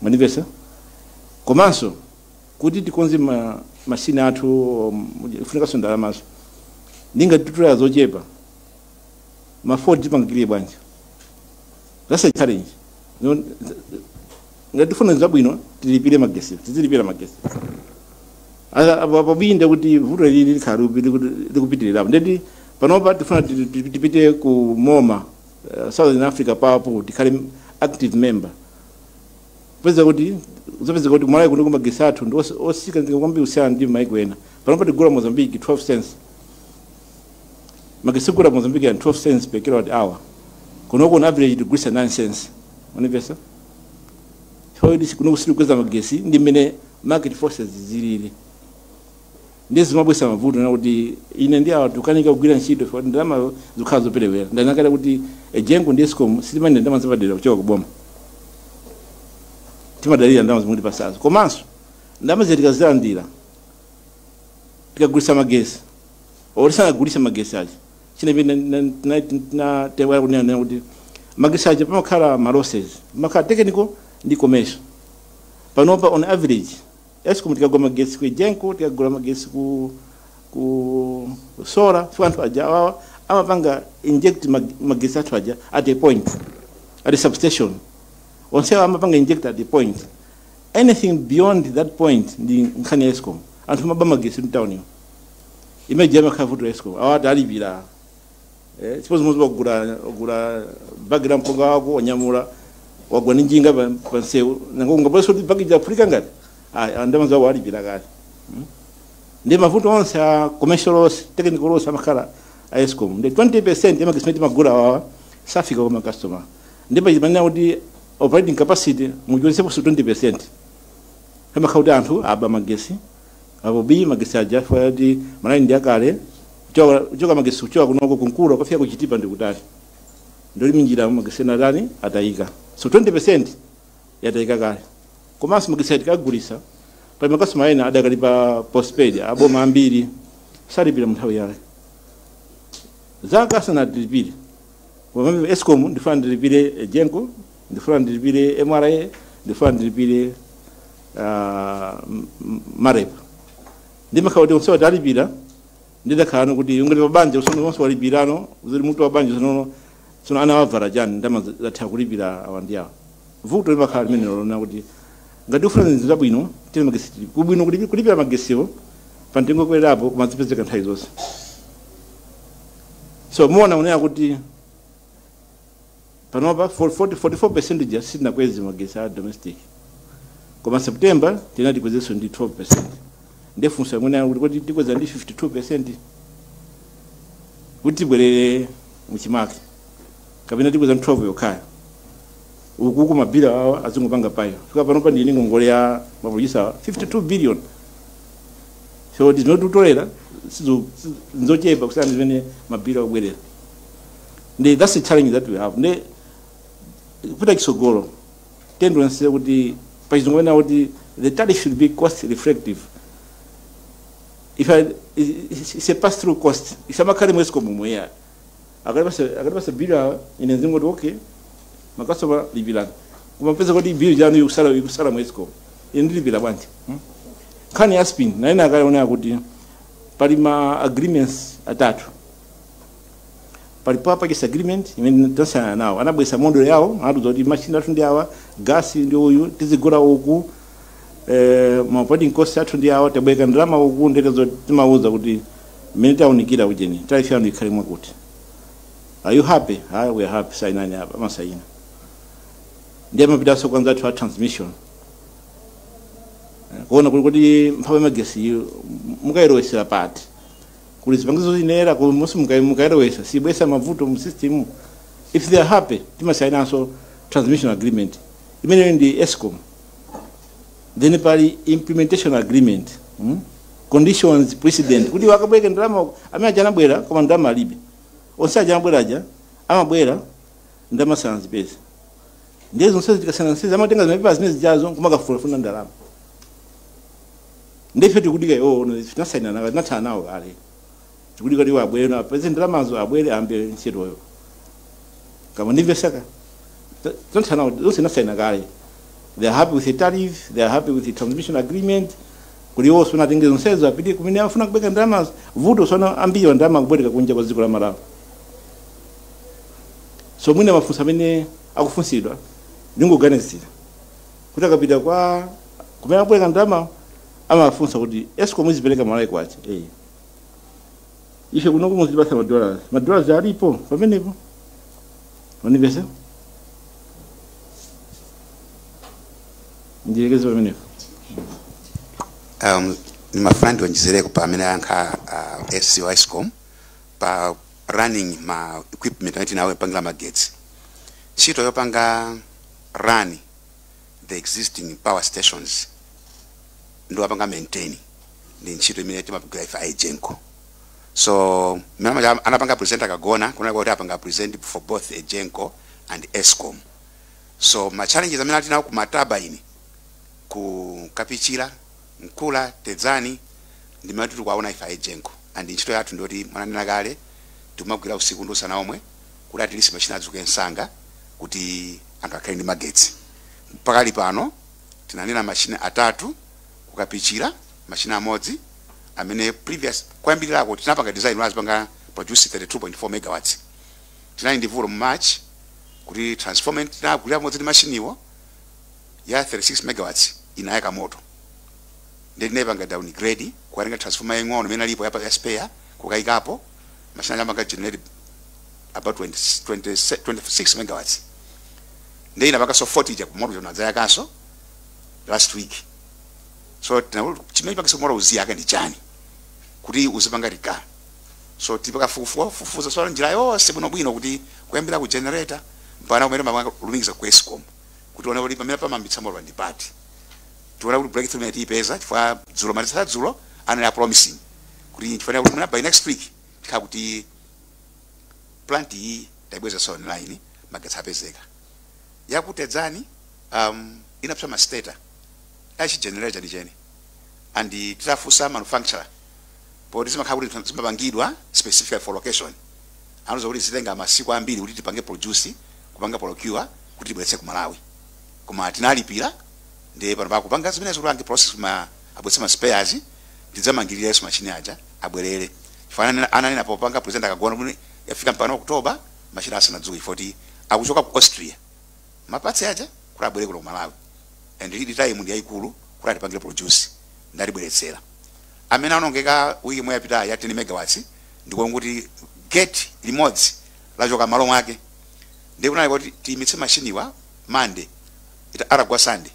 manivesa komanso kuti tikonze mashine athu funika sondala maso ninga tutula zochepa ma Ford tipangire bwanje that's a challenge ngati funa zabwino tilipire magesi tizilipira magesi ababinde kuti vuto lili kharubi likupitirira ndeti panopa tifuna tipite ku MoMA Southern Africa Power Pool tikhale active member peza kuti uzapeza kuti Malawi kuno magesi athu ndi osika ndikwambi usiyana ndi maigwena panopa tigula Mozambique 12 cents magesi kula Mozambique 12 cents per kilowatt hour kuno on average tigulisa 9 cents univesa hoidi kuno kusiri kweza magesi ndi mene market forces zilili ndezi mabwesa mavuto na kuti ine ndi awa tukanika kugwira ntchito for ndalama zikhala zoperewera ndanakala kuti ejengo ndi Eskom silimane ndalama zapadera kuchoka kuboma timadalira ndalama zimwe pasazo komanso ndalama zitikazilandira tikagulisa magesi olisana kugulisa magesi aja chine pene na tewa kunena kuti magesi aja pamakhala ma losses pamakhala technical ndi commercial panopa on average Eskom tikagula magesi ku ejengo tikagula magesi ku solar anthu aja awa amapanga inject magesi athu aja at a point at a substation onsewa amapanga inject at the point. Anything beyond that point ndi nkhani ya Eskom anthu maba magesi mtown yo imeje makavuto Eskom awata alibira suppose muzo kugula background mpunga wako wanyamula wagwa ninjinga panseu nango ngabaso package Africa ngati andamazo walibira kale ndi mavuto onse a commercial loss technical loss amakhala a Eskom ndi 20% yamagesimenti magula wa safika kwa customer ndipo imanya kuti operating capacity mujonse po 20%. Kama kauda anthu aba magesi abo bi magesi aja fadi malani ndi akale choka magesi kuchoka kunoko kunkulu akafika kuchitipa ndi kutali ndoli minjira magesi na dani atayika so 20% yatayika kale komanso magesi atikagulisa pa makasi maena adakalipa postpaid abo mambiri salipira mnthawi yale zaka sana dilipire kwa Eskom ndifuna ndilipire Genco ndifuna ndilipire MRA ndifuna ndilipire Marep ndima kawadi onsewa talibira ndida kano kuti ungati babanje usono onse walibirano uzuri mutu wabanje sono ana wavara jani ndama zatha kulibira awandiya vuto limakhala limene lona kuti ngati ufuna nzinza bwino tene magesi kubwino kulibira magesiwo pantengo kwerapo kumazipezeka nthawi zonse so muona unena kuti panopa 44% ja sina kwezi magesi a domestic koma September tina dikwezeswa ndi 12%. Ndefunsa ngone kuti tikweza ndi 52%. Kuti bwerere muchimake. Kapena tikweza 12 yokaya. Ukuku mabila awo azingopanga payo. Fika panopa ndi ngongole ya mapolisa 52 billion. So it is not tutolera nzochepa kusana zimene mabila obwerera. That's the challenge that we have. Kuta kisogolo. Tendency kuti the tariff should be cost reflective. If it's a pass-through cost, it's a makari mwesko mumweya. Agaribasa bila inenzingo okay, makasoma libila. Kumapesa kodi bila janu yukusala mwesko. Indi bila wanti. Kani aspin, na ina agari wana kuti palima agreements atatu. Palipa pakisa agreement imene tasana nawo anabwesa mondo yawo aduzoti machine atundi awa gasi ndio uyu tizigura uku maoperating cost atundi awa tabweka ndrama uku ndekezo timauza kuti minita unikira ujeni tarifa yandu ikalimwa kuti are you happy we are happy sign nani hapa masaina ndiye mabidaso kwanza tu transmission kuona kuti mphawe magesi mukairowesera pati kulizipangizo zinera kumusi mukairowesa sibwesa mavuto mu system if they are happy timasaina so transmission agreement imene ndi Eskom then pali implementation agreement conditions precedent kuti wakabweka ndalama amene ajanabwera koma ndalama alibe onse ajanabweraja amabwera ndalama sanzi pesa ndizo nonse tikasanansiza amatenga zimapepa zimene zijazo kumakafuna ndalama ndife tikudika tinasaina nawo tinathana nawo kale tikudika kuti wabwere na pesa ndalamazo abwere ambe ntchitoyo kama ndivesaka tinathana nawo zonse tinasaina kale. They are happy with the tariff, they are happy with the transmission agreement. Kuli wose unatengeza nsezo apidi kumene afuna kubeka ndalama vuto sona ambiyo ndalama kubweka kunja kwa dziko la Malawi. So mwina mafunsa amene akufunsidwa ndingoganizira kuti akapita kwa kumene abweka ndalama amafunsa kuti Eskom izipereka Malawi kwacha ife kuno kumuzipasa madollars alipo pamenepo univesa ndiyekezo pamenepo ni mafrandi wanjizereko pa amene yankha SCO Eskom pa running ma equipment ati nawe pangila magetsi ntchito yopanga run the existing power stations ndo apanga maintain ndi ntchito imene timapanga ifa Genco. So mama anapanga present akagona kuna kuti apanga present for both Genco and Eskom. So ma challenges amene ati nawo ku maturbine ku Kapichira Nkula Tedzani ndi matu tukwaona ifa Genco and ntchito yathu ndoti mwananena kale tumagwira usiku ndo sana omwe kuti atilisi machine adzuke nsanga kuti angakhale ndi magetsi pakali pano tinanena machine atatu kukapichira machine amodzi amene previous kwambirako tinapanga design wazipanga produce 32.4 megawatts tinali ndi vulo mu March kuti transformer tinagulira modzi ndi machine iwo ya 36 megawatts inayaka moto ndi nepanga downgrade kwarenga transformer yeng'ono imene alipo ya spare kukaikapo mashina amanga generate about 26 megawatts ndi inapaka so 40 ja kumoto jonadzaya kaso last week. So chimene pakisa moto uzia aka ndi chani kuti uzipanga rika. So tipaka fufuza so njira yonse bwino kuti kuyambira ku generator mpana kumene mabanga lumikiza ku Eskom kuti ona kuti pamene pamambitsa moto ndi pati tuona kuti breakthrough imene tipeza chifukwa dzulo matisa dzulo ana promising kuti chifukwa kuti by next week tikha kuti plant iyi taibweza so online magetsi apezeka yakutedzani inapsa ma stator achi generator ndi cheni and titafusa manufacturer poti zimakhala kuti zimapangidwa specific for location anoza kuti zitenga masiku ambiri kuti tipange produce kupanga procure kuti tibweretse ku Malawi koma tinalipira ndi pano pakupanga zimene zikulange process ma abwetse ma spares tidzamangirira yesu machine aja abwerere chifana ananena popanga present akagona kuti yafika mpano October machine asanadzuke 40 akuchoka ku Austria mapatsi aja kuti abwere ku Malawi and lead time ndi yaikulu kuti atipangire produce ndalibweretsera amene anongeka wiki moya pita ya 10 megawatts ndiko kuti gate limodzi lachoka malo mwake ndi kunali kuti timitse machine wa Monday ita aragwa Sunday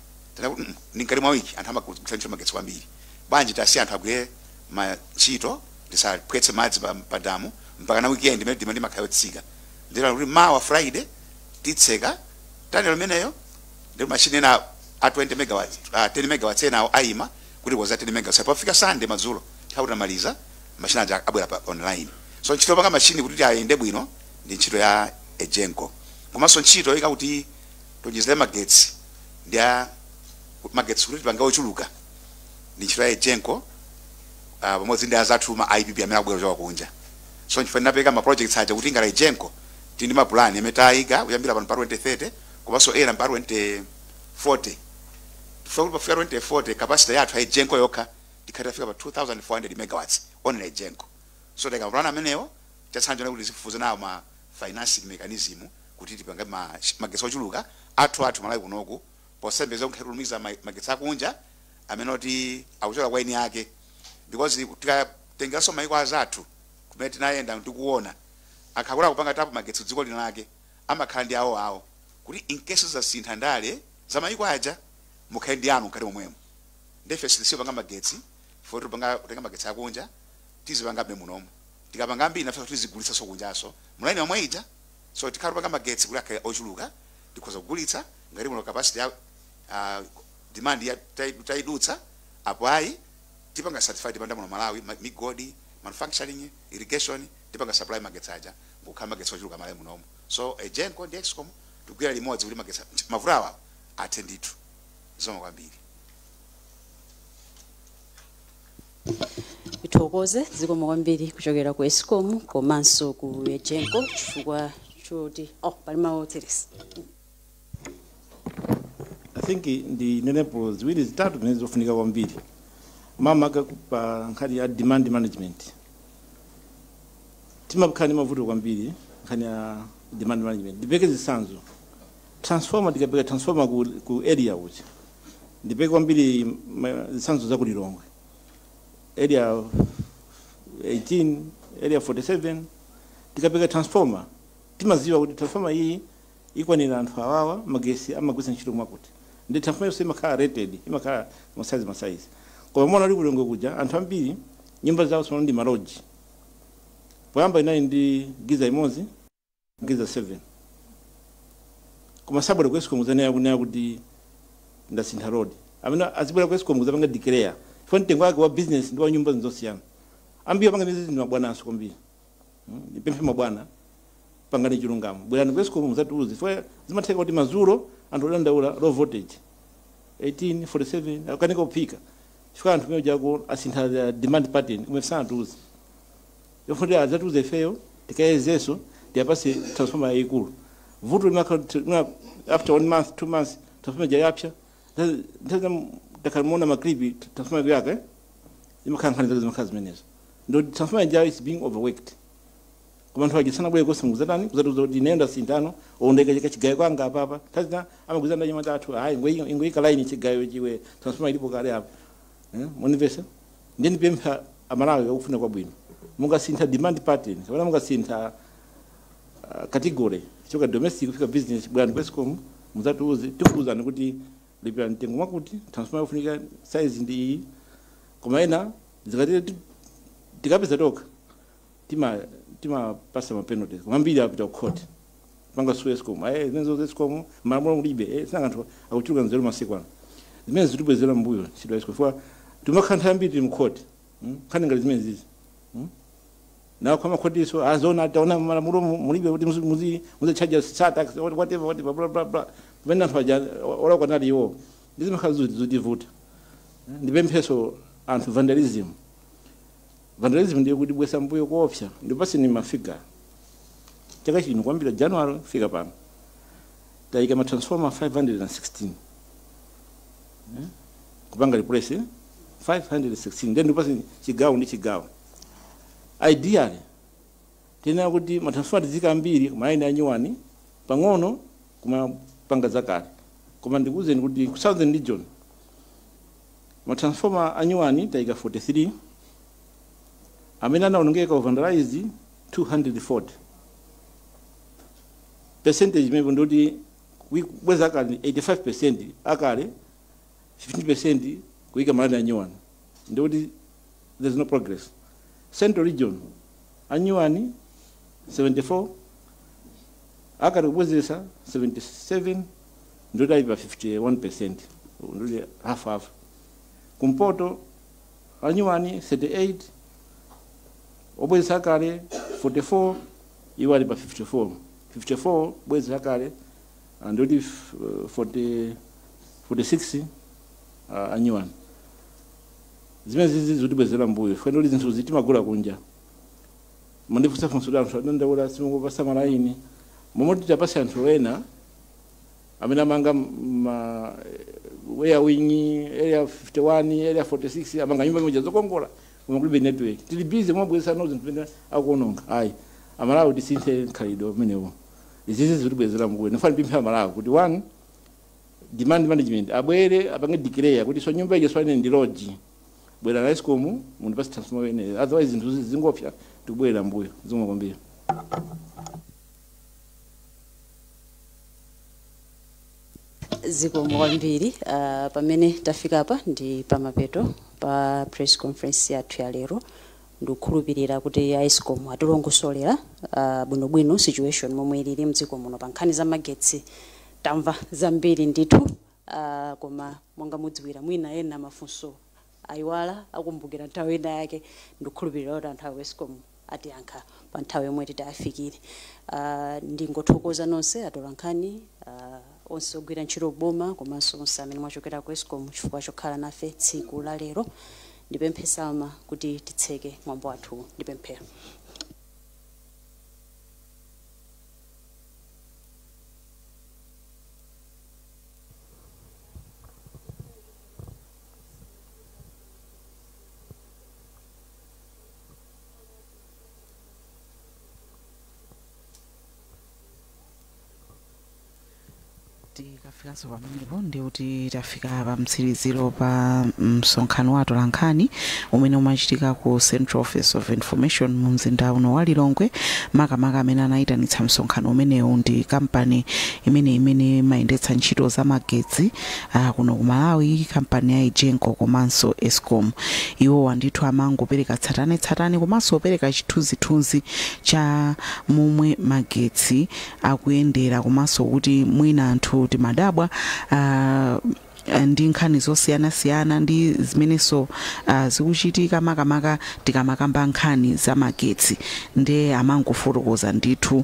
ninkali mwa wiki anthu amakutsantsa magetsi kwambiri bwanji tasi anthu agwire machito tisapwetse madzi pa damu mpaka na weekend imene ndi makhayo tsika ndira kuti mawa Friday titseka tanelo meneyo ndi machine na a 20 megawatts 10 megawatts ena aima kuti koza 10 megawatts pafika Sunday madzulo tauta maliza machine aja abwera pa online. So ntchito panga machine kuti ayende bwino ndi ntchito ya Ejenko komanso ntchito ika kuti tonjezera magetsi ndia magetsi kuti panga ochuluka ndi ntchito ya Ejenko pamodzi ndi azathu ma IPP amene abwera kuchoka kunja. So nchifana napeka ma projects aja kuti ngala Ejenko tindi ma plan yametaika kuyambira pano pa 2030 komanso era pa 2040 pa 2040 capacity yathu ya Ejenko yokha tikatafika pa 2400 megawatts only Ejenko. So like run amenewo chatsanja kuti zifufuza nawo ma financing mechanism kuti tipanga magetsi ochuluka athu Malawi kunoku posembeza kukhulumiza magetsi akunja amene oti akuchoka kwa eni yake because tikatengera so maiko azathu kumene tinayenda ndikuona akakula kupanga tapu magetsi dziko lino lake amakhala ndi awo kuti in case za sintha ndale za maiko aja mukhale ndi anu ngati momwemo ndefe sisi panga magetsi for panga kutenga magetsi akunja tizipanga be munomo tikapanga ambiri nafe tizigulitsa so kunjaso mulaini wa mwaija so tikapanga magetsi kuti akhale ochuluka tikhoza kugulitsa ngati muno capacity ya demand ya taidutsa apo ayi tipanga certified panda muno Malawi migodi manufacturing irrigation tipanga supply magetsi aja ngokhala magetsi ochuluka Malawi munomo. So Ejenko ndi Eskom tugwira limodzi kuti magetsi mavulawa athenditu zoma kwambiri. Ithokoze zikomo kwambiri kuchokera ku Eskom komanso ku Ejenko chifukwa choti palima Teresa. I think ndi nenepo ziwiri zitatu zimene zofunika kwambiri mama akakupa nkhani ya demand management timapkhani mavuto kwambiri nkhani ya demand management ndipeke zisanzo transformer tikapeka transformer ku area uchi ndipeke kwambiri zisanzo za kulilongwe area 18 area 47 tikapeka transformer timaziwa kuti transformer iyi ikwanira anthu awawa magesi amagwisa ntchito mwakuti ndi transformer yonse imakhala rated imakhala masize koma mona ali kulilongwe kuja anthu ambiri nyumba zawo sono ndi maloji poyamba inali ndi giza imodzi giza 7 koma sabwera ku Eskom zanena kunena kuti ndasintha road amene azibwera ku Eskom kuzapanga declare foni tengo wake wa business ndi wa nyumba zosiyana ambiwa panga mizizi ndi mabwananso kwambiri ndipemphe mabwana pangani chilungamo bwerani ku Eskom muzatiuze fwe zimatheka kuti mazuro anthu olandaula low voltage 18 47 akanika kuphika chifukwa anthu meja ko asintha demand pattern kumefsana tuuze yofundira azatuuze ifeyo tikayezeso ndiyapase transformer yayikulu vuto limakhala after 1 month 2 months transformer yapsha ndakamona makribi transformer yake imakhala nkhani zake zimakhala zimenezo ndo transformer is being overworked koma anthu ajisana bwere kosi mukuzatani kuzatuza kuti inenda sintano ondeka chika chigayo kwanga apapa tazina amagwizana nyamata athu hayi ngoyika line chigayo chiwe transformer ilipo kale apa munivesa ndeni pempha amalawi akufuna kwabwino mungasintha demand pattern kapena mungasintha category choka domestic kufika business bwana kwescom muzatuuze tikuuzani kuti lipira mtengo mwakuti transformer yofunika size ndi iyi koma ena zikati tikapeza toka tima pasa mapenalties kwambiri apita ku court panga su escom zenzo escom malamulo mulibe sanga anthu akuchuluka nzeru masiku ano zimene zitubwezera mbuyo chidwa escom for tumakhantha ambiri mu court khani ngali zimene zizi na kwa makhodiso azona ataona malamulo mulibe kuti muzi charge tax whatever blah blah blah vena faja ola kwa nali yo ndizime khazu zivuta ndipempheso anthu vandalism ndiyo kuti bwesa mbuyo kuopsa ndipo pasi ni mafiga chaka chino kwambira January fika pano taika ma transformer 516 kupanga replace 516 ndipo pasi chigawo ndi chigawo ideally tena kuti ma transformer zika mbiri kumaina anyuwani pang'ono kuma panga zakale koma ndikuze kuti ku Southern region ma transformer anyuwani taika 43 amena naonongeka vandalize 240 percentage maybe ndoti bweza akali 85% akale 15% kuika malani anyuwani ndoti there's no progress. Central region anyuwani 74 akale kubwezesa 77 ndoti aipa 51% ndoti half kumpoto anyuwani 38 obweza kale 44 iwali pa 54 bweza kale ndoti 46 anyuwani zimene zizi zitibwezera mbuyo fwe ndoli zinthu zitimagula kunja mandifusa funsuda ndaula simungo pasa malaini momoti tapasa anthu ena amene amanga area wingi area 51 area 46 amanga nyumba moja zokongola kulibe network tili busy mwabwesa no zinthu pena akuononga ayi amalawi tisinthe khalido menewo izizi zitibwezera mbuyo nifani pimpha amalawi kuti one demand management abwere apange declare kuti so nyumba ije swane ndi lodge bwera na escom munipasi transformer ene otherwise zinthu zingopya tubwera mbuyo zomwe zikomo kwambiri pamene tafika apa ndi pamapeto pa press conference yathu ya lero ndikukhulupirira kuti escom atilongosolera bwinobwino situation momwe ilili mdziko muno pa nkhani za magetsi tamva zambiri ndithu koma monga mudziwira mwina ena mafunso ayiwala akumbukira nthawi ina yake ndikukhulupirira kuti anthu a escom atiyankha pa nthawi yomwe titafikire ndingothokoza nonse atolankhani onse ogwira ntchito boma komanso onse amene mwachokera ku escom chifukwa chokhala nafe tsiku la lero ndipemphe Salma kuti titseke mwambo wathu ndipemphera. tikafikaso pamenepo ndi kuti tafika pa mtsiriziro pa msonkhano wa atolankhani umene umachitika ku Central Office of Information mu mzinda uno wa Lilongwe. makamaka amene anayitanitsa msonkhano umenewu ndi kampani imene mayendetsa ntchito za magetsi kuno ku Malawi, kampani ya Ejenko komanso Escom. iwo andithu amangopereka tsatane komanso opereka chithunzithunzi cha momwe magetsi akuyendera komanso kuti mwina anthu timadabwa ndi nkhani zosiyanasiyana ndi zimenenso zikuchitika makamaka tikamakamba nkhani za magetsi ndi amangofotokoza ndithu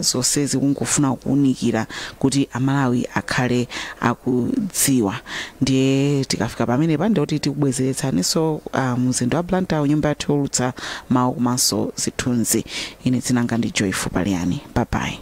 zonse zikungofuna kuunikira kuti amalawi akhale akudziwa. ndiye tikafika pamenepa ndikuti tikubwezeretsaninso mzinda wa Blantyre nyumba yathu yolutsa mawu komanso zithunzi. ine dzinanga ndi Joyful Paliani. Bye.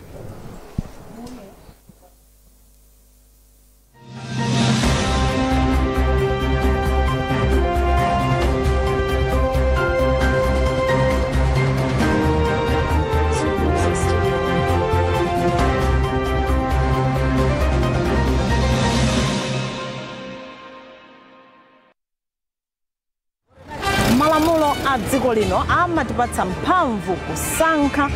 malamulo a dziko lino amatipatsa mphamvu kusankha